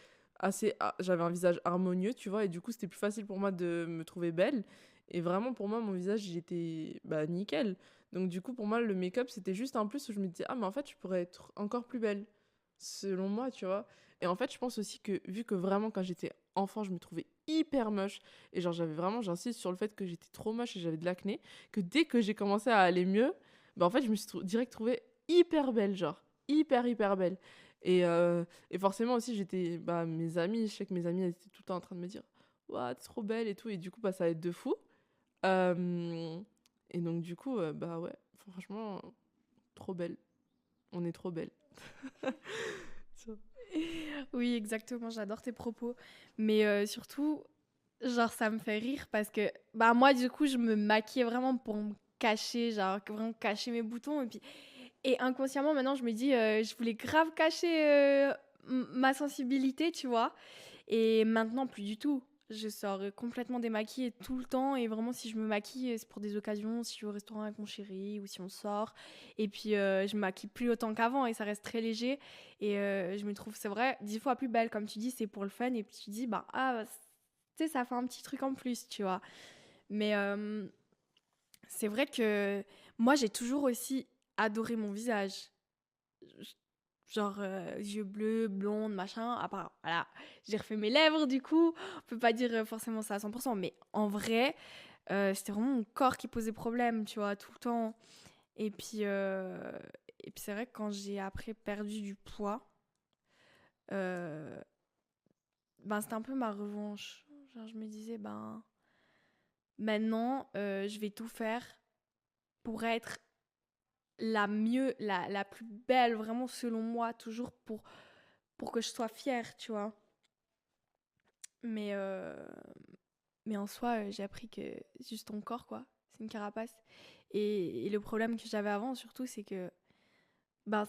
j'avais un visage harmonieux, tu vois. Et du coup, c'était plus facile pour moi de me trouver belle. Et vraiment, pour moi, mon visage, il était nickel. Donc, du coup, pour moi, le make-up, c'était juste un plus où je me disais, ah, mais en fait, je pourrais être encore plus belle, selon moi, tu vois. Et en fait, je pense aussi que, vu que vraiment, quand j'étais enfant, je me trouvais hyper moche, et genre, j'insiste sur le fait que j'étais trop moche et j'avais de l'acné, que dès que j'ai commencé à aller mieux, en fait, je me suis direct trouvée hyper belle, genre, hyper, hyper belle. Et forcément aussi, mes amis, je sais que mes amis, elles étaient tout le temps en train de me dire, ouah, t'es trop belle et tout, et du coup, ça aide de fou. Et donc, du coup, ouais, franchement, trop belle. On est trop belle. Oui, exactement, j'adore tes propos. Mais surtout, genre, ça me fait rire parce que, moi, du coup, je me maquillais vraiment pour me cacher, genre, vraiment cacher mes boutons. Et inconsciemment, maintenant, je me dis, je voulais grave cacher ma sensibilité, tu vois. Et maintenant, plus du tout. Je sors complètement démaquillée tout le temps. Et vraiment, si je me maquille, c'est pour des occasions. Si je vais au restaurant avec mon chéri ou si on sort. Et puis, je me maquille plus autant qu'avant et ça reste très léger. Et je me trouve, c'est vrai, 10 fois plus belle. Comme tu dis, c'est pour le fun. Et puis, tu dis, tu sais, ça fait un petit truc en plus, tu vois. Mais c'est vrai que moi, j'ai toujours aussi adoré mon visage. Genre yeux bleus, blonde, machin. À part, voilà, j'ai refait mes lèvres du coup. On peut pas dire forcément ça à 100%, mais en vrai, c'était vraiment mon corps qui posait problème, tu vois, tout le temps. Et puis, c'est vrai que quand j'ai après perdu du poids, euh, c'était un peu ma revanche. Genre, je me disais, maintenant, je vais tout faire pour être la plus belle, vraiment selon moi, toujours pour que je sois fière, tu vois. Mais, mais en soi, j'ai appris que c'est juste ton corps, quoi. C'est une carapace. Et le problème que j'avais avant, surtout, c'est que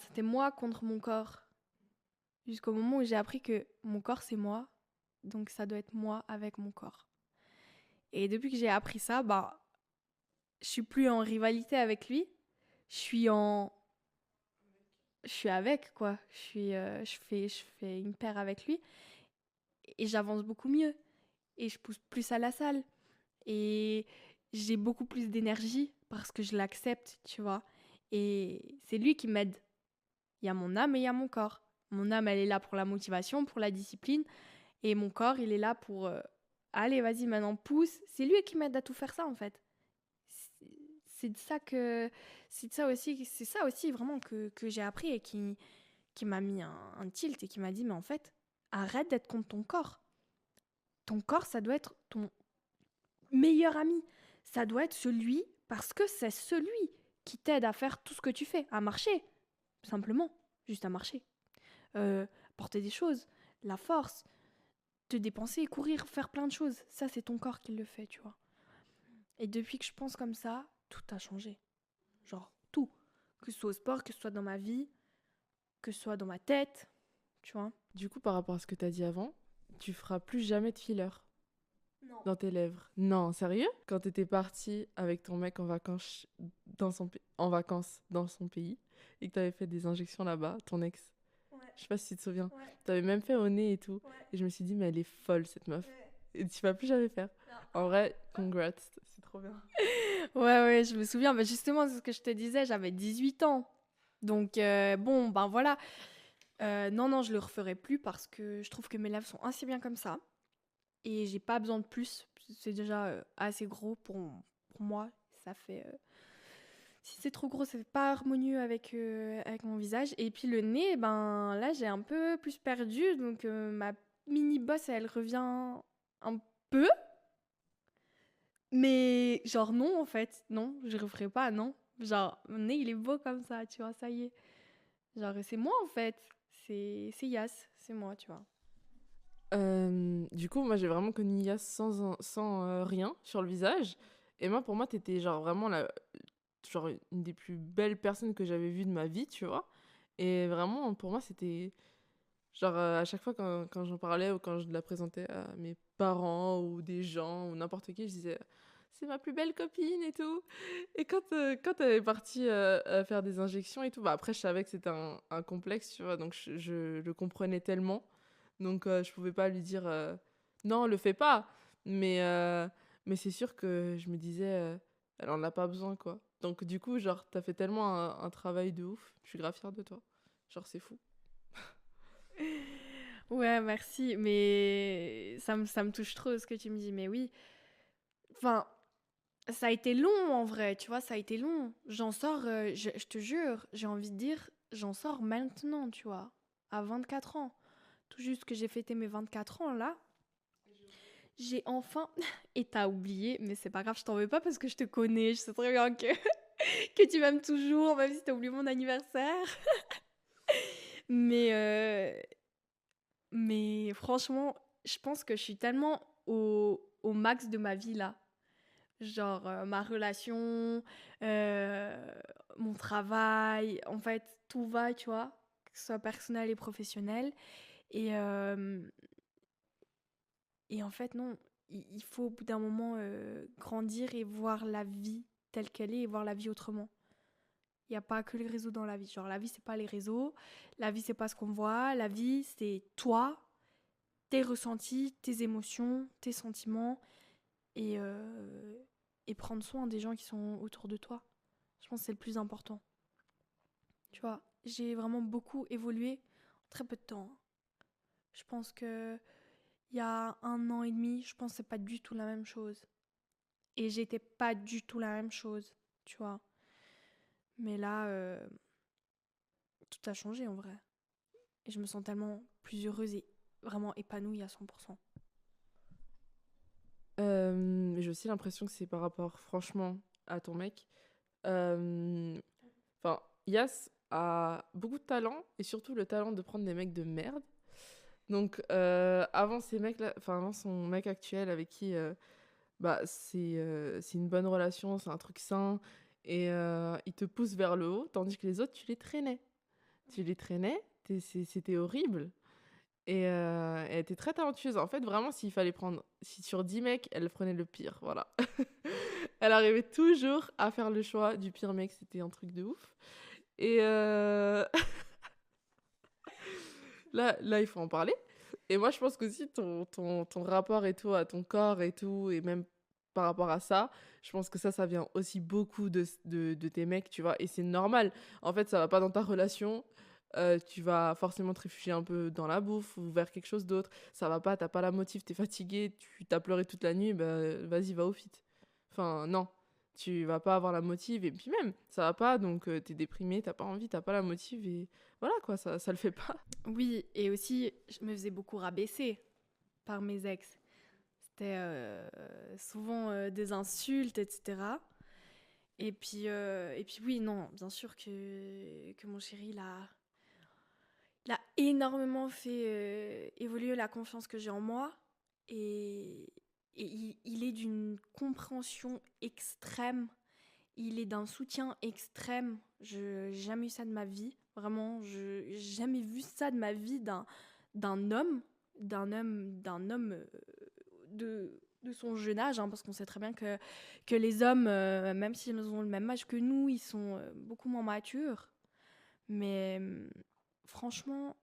c'était moi contre mon corps. Jusqu'au moment où j'ai appris que mon corps, c'est moi. Donc ça doit être moi avec mon corps. Et depuis que j'ai appris ça, je suis plus en rivalité avec lui. Je suis avec, quoi. Je fais une paire avec lui. Et j'avance beaucoup mieux. Et je pousse plus à la salle. Et j'ai beaucoup plus d'énergie parce que je l'accepte, tu vois. Et c'est lui qui m'aide. Il y a mon âme et il y a mon corps. Mon âme, elle est là pour la motivation, pour la discipline. Et mon corps, il est là pour... allez, vas-y, maintenant, pousse. C'est lui qui m'aide à tout faire ça, en fait. C'est de ça que... C'est ça aussi, vraiment, que j'ai appris et qui m'a mis un tilt et qui m'a dit, mais en fait, arrête d'être contre ton corps. Ton corps, ça doit être ton meilleur ami. Ça doit être celui, parce que c'est celui qui t'aide à faire tout ce que tu fais, à marcher, simplement, juste à marcher. Porter des choses, la force, te dépenser, courir, faire plein de choses. Ça, c'est ton corps qui le fait, tu vois. Et depuis que je pense comme ça, tout a changé. Genre, tout. Que ce soit au sport, que ce soit dans ma vie, que ce soit dans ma tête, tu vois. Du coup, par rapport à ce que t'as dit avant, tu feras plus jamais de filler Non. dans tes lèvres. Non, sérieux? Quand t'étais partie avec ton mec en vacances dans son pays et que t'avais fait des injections là-bas, ton ex, Ouais. je sais pas si tu te souviens, Ouais. t'avais même fait au nez et tout. Ouais. Et je me suis dit, mais elle est folle cette meuf. Ouais. Et tu vas plus jamais faire. Non. En vrai, congrats, c'est trop bien. Ouais, je me souviens. Justement, c'est ce que je te disais, j'avais 18 ans. Donc, voilà. Non, je le referai plus parce que je trouve que mes lèvres sont assez bien comme ça. Et j'ai pas besoin de plus. C'est déjà assez gros pour moi. Ça fait... si c'est trop gros, ça fait pas harmonieux avec mon visage. Et puis le nez, là, j'ai un peu plus perdu. Donc, ma mini-bosse, elle revient un peu. Mais genre non, en fait. Non, je referai pas, non. Genre, mon nez, il est beau comme ça, tu vois, ça y est. Genre, c'est moi, en fait. C'est Yas, c'est moi, tu vois. Du coup, moi, j'ai vraiment connu Yas sans rien sur le visage. Et moi, pour moi, t'étais genre vraiment genre une des plus belles personnes que j'avais vues de ma vie, tu vois. Et vraiment, pour moi, c'était genre à chaque fois quand j'en parlais ou quand je la présentais à mes parents ou des gens ou n'importe qui, je disais c'est ma plus belle copine et tout. Et quand elle est partie à faire des injections et tout, après je savais que c'était un complexe, tu vois, donc je le comprenais tellement. Donc je pouvais pas lui dire non, le fais pas. Mais Mais c'est sûr que je me disais, elle en a pas besoin, quoi. Donc, du coup, genre, t'as fait tellement un travail de ouf. Je suis grave fière de toi. Genre, c'est fou. Ouais, merci. Mais ça me touche trop ce que tu me dis. Mais oui, enfin, ça a été long en vrai, tu vois, ça a été long. J'en sors, je te jure, j'ai envie de dire, j'en sors maintenant, tu vois, à 24 ans. Tout juste que j'ai fêté mes 24 ans là. J'ai enfin. Et t'as oublié, mais c'est pas grave, je t'en veux pas parce que je te connais, je sais très bien que, que tu m'aimes toujours, même si t'as oublié mon anniversaire. Mais, mais franchement, je pense que je suis tellement au max de ma vie là. Genre ma relation, euh, mon travail, en fait, tout va, tu vois, que ce soit personnel et professionnel. Et, euh, et en fait, non, il faut au bout d'un moment grandir et voir la vie telle qu'elle est et voir la vie autrement. Il n'y a pas que les réseaux dans la vie. Genre, la vie, c'est pas les réseaux. La vie, c'est pas ce qu'on voit. La vie, c'est toi, tes ressentis, tes émotions, tes sentiments. Et, euh, et prendre soin des gens qui sont autour de toi. Je pense que c'est le plus important. Tu vois, j'ai vraiment beaucoup évolué en très peu de temps, hein. Je pense que il y a 1 an et demi, je pense que c'est pas du tout la même chose. Et j'étais pas du tout la même chose, tu vois. Mais là, tout a changé en vrai. Et je me sens tellement plus heureuse et vraiment épanouie à 100%. J'ai aussi l'impression que c'est par rapport, franchement, à ton mec. Euh, Enfin, Yas a beaucoup de talent et surtout le talent de prendre des mecs de merde. Donc, avant ces mecs-là, enfin, avant son mec actuel avec qui bah, c'est une bonne relation, c'est un truc sain et il te pousse vers le haut, tandis que les autres, tu les traînais. Tu les traînais, c'était horrible. Et elle était très talentueuse. En fait, vraiment, s'il fallait prendre, si sur 10 mecs, elle prenait le pire, voilà. Elle arrivait toujours à faire le choix du pire mec, c'était un truc de ouf. Et là, il faut en parler. Et moi, je pense qu'aussi, ton rapport et tout, à ton corps et tout, et même par rapport à ça, je pense que ça vient aussi beaucoup de tes mecs, tu vois. Et c'est normal. En fait, ça va pas dans ta relation. Tu vas forcément te réfugier un peu dans la bouffe ou vers quelque chose d'autre. Ça va pas, t'as pas la motive, t'es fatigué, tu t'as pleuré toute la nuit, bah vas-y, va au fit. Enfin, non. Tu vas pas avoir la motive. Et puis même, ça va pas, donc t'es déprimé, t'as pas envie, t'as pas la motive. Et voilà, quoi, ça le fait pas. Oui, et aussi, je me faisais beaucoup rabaisser par mes ex. C'était souvent des insultes, etc. Et puis oui, non, bien sûr que mon chéri, il a énormément fait évoluer la confiance que j'ai en moi. Et, et il est d'une compréhension extrême. Il est d'un soutien extrême. Je n'ai jamais eu ça de ma vie. Vraiment, je n'ai jamais vu ça de ma vie d'un homme, d'un homme de son jeune âge, hein, parce qu'on sait très bien que les hommes, même s'ils ont le même âge que nous, ils sont beaucoup moins matures. Mais franchement,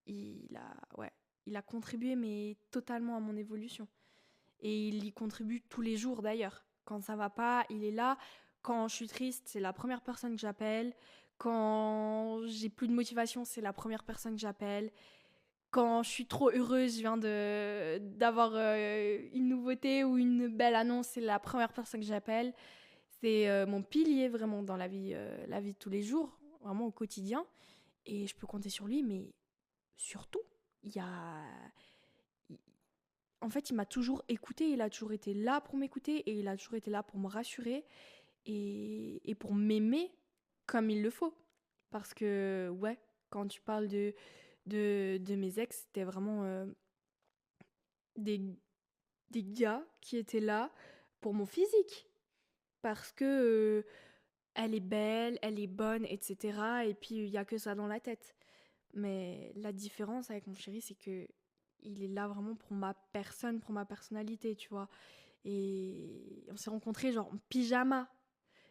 ouais, il a contribué, mais totalement à mon évolution. Et il y contribue tous les jours d'ailleurs. Quand ça va pas, il est là. Quand je suis triste, c'est la première personne que j'appelle. Quand j'ai plus de motivation, c'est la première personne que j'appelle. Quand je suis trop heureuse, je viens d'avoir une nouveauté ou une belle annonce, c'est la première personne que j'appelle. C'est mon pilier vraiment dans la vie de tous les jours, vraiment au quotidien. Et je peux compter sur lui, mais surtout, il y a... il- En fait, il m'a toujours écouté, il a toujours été là pour m'écouter et il a toujours été là pour me rassurer et pour m'aimer comme il le faut. Parce que, ouais, quand tu parles de mes ex, c'était vraiment des, des gars qui étaient là pour mon physique. Parce que elle est belle, elle est bonne, etc. Et puis, il n'y a que ça dans la tête. Mais la différence avec mon chéri, c'est que il est là vraiment pour ma personne, pour ma personnalité, tu vois. Et on s'est rencontrés genre en pyjama.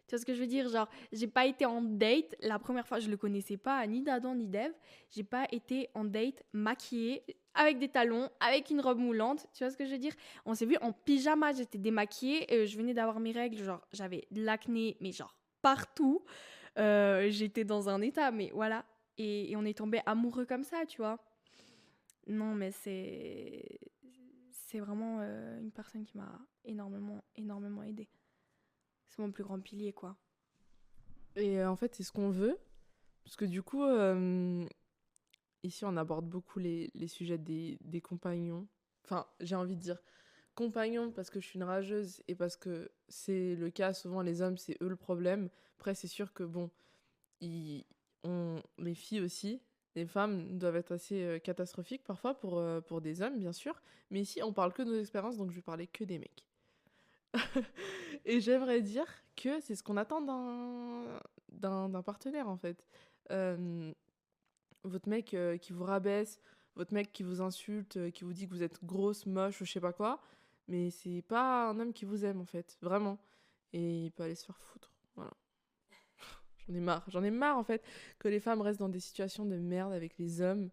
Tu vois ce que je veux dire? Genre, j'ai pas été en date. La première fois, je le connaissais pas, ni d'Adam ni d'Ève. J'ai pas été en date maquillée avec des talons, avec une robe moulante, tu vois ce que je veux dire? On s'est vu en pyjama, j'étais démaquillée, je venais d'avoir mes règles, genre j'avais de l'acné, mais genre partout. J'étais dans un état, mais voilà. Et on est tombé amoureux comme ça, tu vois. Non, mais c'est vraiment une personne qui m'a énormément, énormément aidée. C'est mon plus grand pilier, quoi. Et en fait, c'est ce qu'on veut. Parce que du coup, ici, on aborde beaucoup les sujets des compagnons. Enfin, j'ai envie de dire compagnons parce que je suis une rageuse et parce que c'est le cas. Souvent, les hommes, c'est eux le problème. Après, c'est sûr que, bon, les filles aussi, les femmes doivent être assez catastrophiques parfois pour des hommes, bien sûr. Mais ici, on parle que de nos expériences, donc je vais parler que des mecs. Et j'aimerais dire que c'est ce qu'on attend d'un partenaire, en fait. Euh, Votre mec qui vous rabaisse, votre mec qui vous insulte, qui vous dit que vous êtes grosse, moche ou je sais pas quoi, mais c'est pas un homme qui vous aime, en fait, vraiment. Et il peut aller se faire foutre. Voilà. J'en ai marre en fait que les femmes restent dans des situations de merde avec les hommes.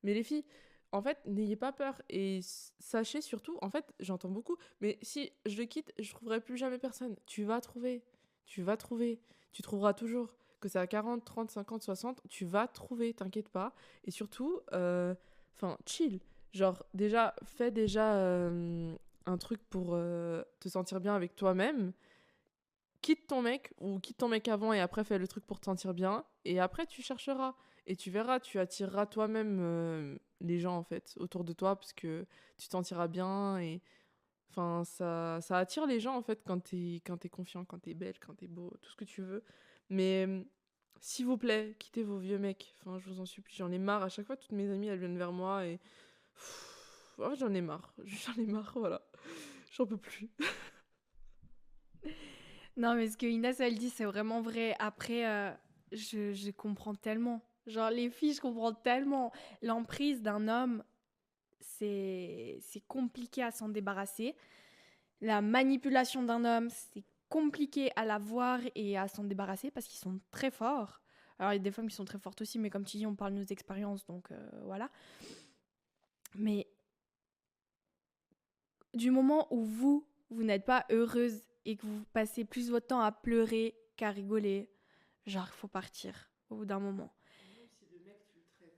Mais les filles, en fait, n'ayez pas peur et sachez surtout, en fait, j'entends beaucoup, mais si je le quitte, je trouverai plus jamais personne. Tu vas trouver, tu trouveras toujours. Que c'est à 40, 30, 50, 60, tu vas trouver, t'inquiète pas. Et surtout, enfin, chill. Genre, déjà, fais déjà un truc pour te sentir bien avec toi-même, quitte ton mec ou quitte ton mec avant et après fais le truc pour te sentir bien et après tu chercheras et tu verras, tu attireras toi-même les gens en fait autour de toi parce que tu te sentiras bien et enfin ça attire les gens en fait quand t'es confiant, quand t'es belle, quand t'es beau, tout ce que tu veux. Mais s'il vous plaît, quittez vos vieux mecs. Enfin, je vous en supplie, j'en ai marre. À chaque fois, toutes mes amies elles viennent vers moi et en fait, j'en ai marre. J'en ai marre, voilà. J'en peux plus. Non, mais ce que Inès, elle dit, c'est vraiment vrai. Après, je comprends tellement. Genre, les filles, je comprends tellement. L'emprise d'un homme, c'est compliqué à s'en débarrasser. La manipulation d'un homme, c'est compliqué à la voir et à s'en débarrasser parce qu'ils sont très forts. Alors, il y a des femmes qui sont très fortes aussi, mais comme tu dis, on parle de nos expériences, donc voilà. Mais du moment où vous n'êtes pas heureuse et que vous passez plus votre temps à pleurer qu'à rigoler, genre, il faut partir au bout d'un moment. Même si le mec, tu le traînes.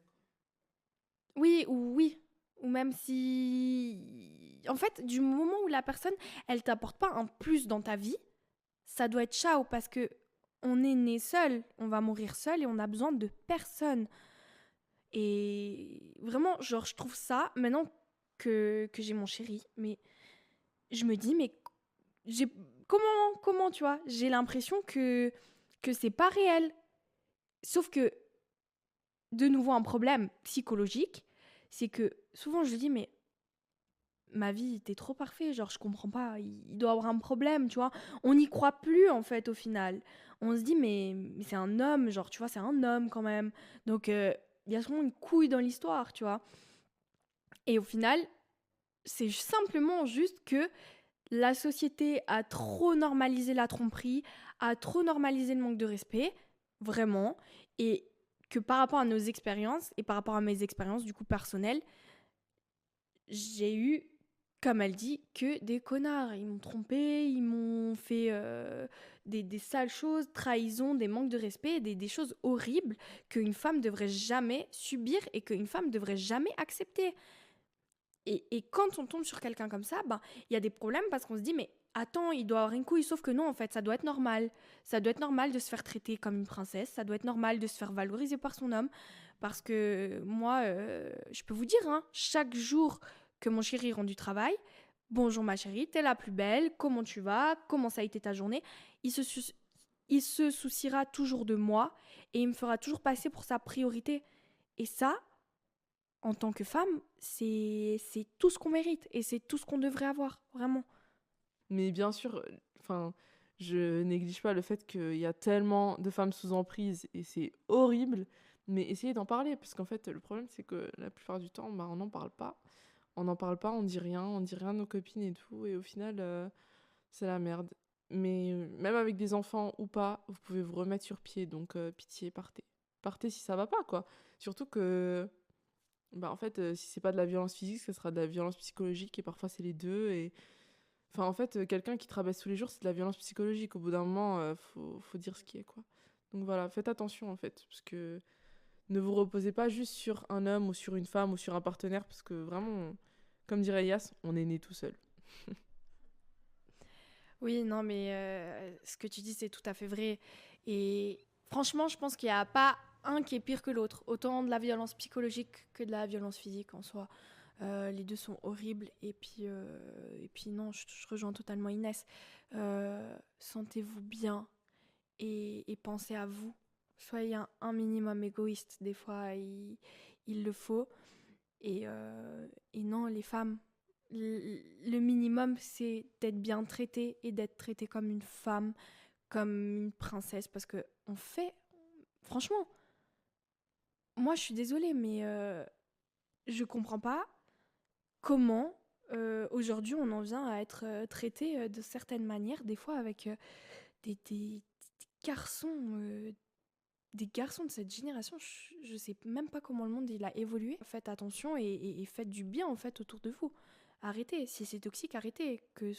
Oui. Ou même si... En fait, du moment où la personne, elle t'apporte pas un plus dans ta vie, ça doit être ciao parce que on est né seul, on va mourir seul et on a besoin de personne. Et vraiment, genre, je trouve ça, maintenant que j'ai mon chéri, mais je me dis, mais j'ai... comment, tu vois, j'ai l'impression que c'est pas réel. Sauf que, de nouveau, un problème psychologique, c'est que souvent je dis, mais ma vie, t'es trop parfait, genre, je comprends pas, il doit avoir un problème, tu vois. On n'y croit plus, en fait, au final. On se dit, mais c'est un homme, genre, tu vois, c'est un homme quand même. Donc, il y a souvent une couille dans l'histoire, tu vois. Et au final, c'est simplement juste que la société a trop normalisé la tromperie, a trop normalisé le manque de respect, vraiment, et que par rapport à nos expériences, et par rapport à mes expériences, du coup, personnelles, j'ai eu, comme elle dit, que des connards. Ils m'ont trompé, ils m'ont fait des sales choses, trahison, des manques de respect, des choses horribles qu'une femme devrait jamais subir et qu'une femme devrait jamais accepter. Et quand on tombe sur quelqu'un comme ça, ben, il y a des problèmes parce qu'on se dit, mais attends, il doit avoir une couille, sauf que non, en fait, ça doit être normal. Ça doit être normal de se faire traiter comme une princesse, ça doit être normal de se faire valoriser par son homme. Parce que moi, je peux vous dire, hein, chaque jour que mon chéri rentre du travail, bonjour ma chérie, t'es la plus belle, comment tu vas, comment ça a été ta journée, il se souciera toujours de moi et il me fera toujours passer pour sa priorité. Et ça, en tant que femme, c'est tout ce qu'on mérite et c'est tout ce qu'on devrait avoir, vraiment. Mais bien sûr, enfin, je néglige pas le fait qu'il y a tellement de femmes sous emprise et c'est horrible, mais essayez d'en parler, parce qu'en fait, le problème, c'est que la plupart du temps, bah, on n'en parle pas. On n'en parle pas, on dit rien à nos copines et tout, et au final, c'est la merde. Mais même avec des enfants ou pas, vous pouvez vous remettre sur pied, donc pitié, partez. Partez si ça va pas, quoi. Surtout que Bah, en fait, si c'est pas de la violence physique, ça sera de la violence psychologique et parfois c'est les deux. Et enfin, en fait, quelqu'un qui te rabaisse tous les jours, c'est de la violence psychologique. Au bout d'un moment, faut dire ce qui est, quoi. Donc voilà, faites attention en fait, parce que ne vous reposez pas juste sur un homme ou sur une femme ou sur un partenaire, parce que vraiment, comme dirait Yas, on est né tout seul. Oui, non, mais ce que tu dis, c'est tout à fait vrai. Et franchement, je pense qu'il n'y a pas un qui est pire que l'autre. Autant de la violence psychologique que de la violence physique en soi. Les deux sont horribles. Et puis non, je rejoins totalement Inès. Sentez-vous bien et pensez à vous. Soyez un minimum égoïste. Des fois, il le faut. Et non, les femmes, le minimum, c'est d'être bien traitée et d'être traitée comme une femme, comme une princesse. Parce que on fait... Franchement, moi, je suis désolée, mais je comprends pas comment aujourd'hui on en vient à être traité de certaines manières, des fois avec des garçons... des garçons de cette génération, je sais même pas comment le monde il a évolué. Faites attention et faites du bien en fait autour de vous. Arrêtez, si c'est toxique, arrêtez. Que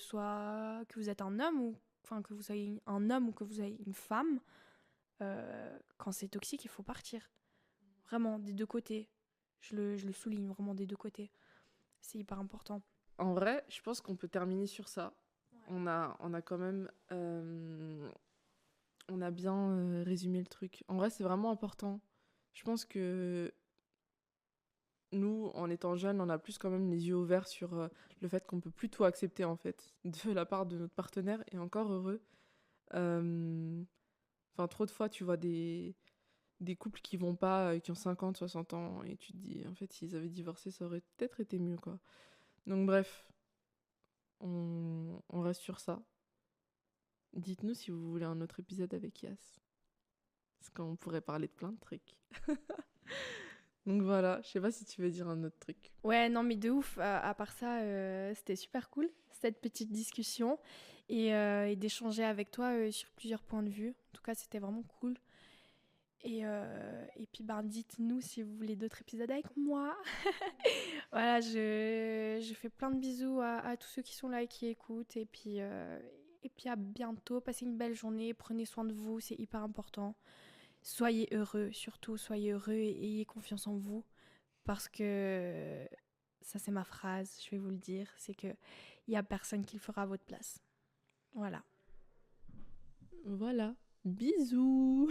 vous êtes un homme ou enfin que vous soyez un homme ou que vous soyez une femme, quand c'est toxique, il faut partir. Vraiment des deux côtés. Je le souligne vraiment des deux côtés. C'est hyper important. En vrai, je pense qu'on peut terminer sur ça. On a quand même... on a bien résumé le truc. En vrai, c'est vraiment important. Je pense que nous, en étant jeunes, on a plus quand même les yeux ouverts sur le fait qu'on peut plus tout accepter, en fait, de la part de notre partenaire, et encore heureux. Enfin, trop de fois, tu vois des couples qui vont pas, qui ont 50, 60 ans, et tu te dis, en fait, s'ils avaient divorcé, ça aurait peut-être été mieux, quoi. Donc bref, on reste sur ça. Dites-nous si vous voulez un autre épisode avec Yas. Parce qu'on pourrait parler de plein de trucs. Donc voilà, je sais pas si tu veux dire un autre truc. Ouais, non, mais de ouf. À part ça, c'était super cool, cette petite discussion. Et d'échanger avec toi sur plusieurs points de vue. En tout cas, c'était vraiment cool. Et puis, ben, dites-nous si vous voulez d'autres épisodes avec moi. Voilà, je fais plein de bisous à tous ceux qui sont là et qui écoutent. Et puis à bientôt. Passez une belle journée. Prenez soin de vous, c'est hyper important. Soyez heureux, surtout soyez heureux et ayez confiance en vous. Parce que ça, c'est ma phrase, je vais vous le dire, c'est que il y a personne qui le fera à votre place. Voilà. Voilà. Bisous.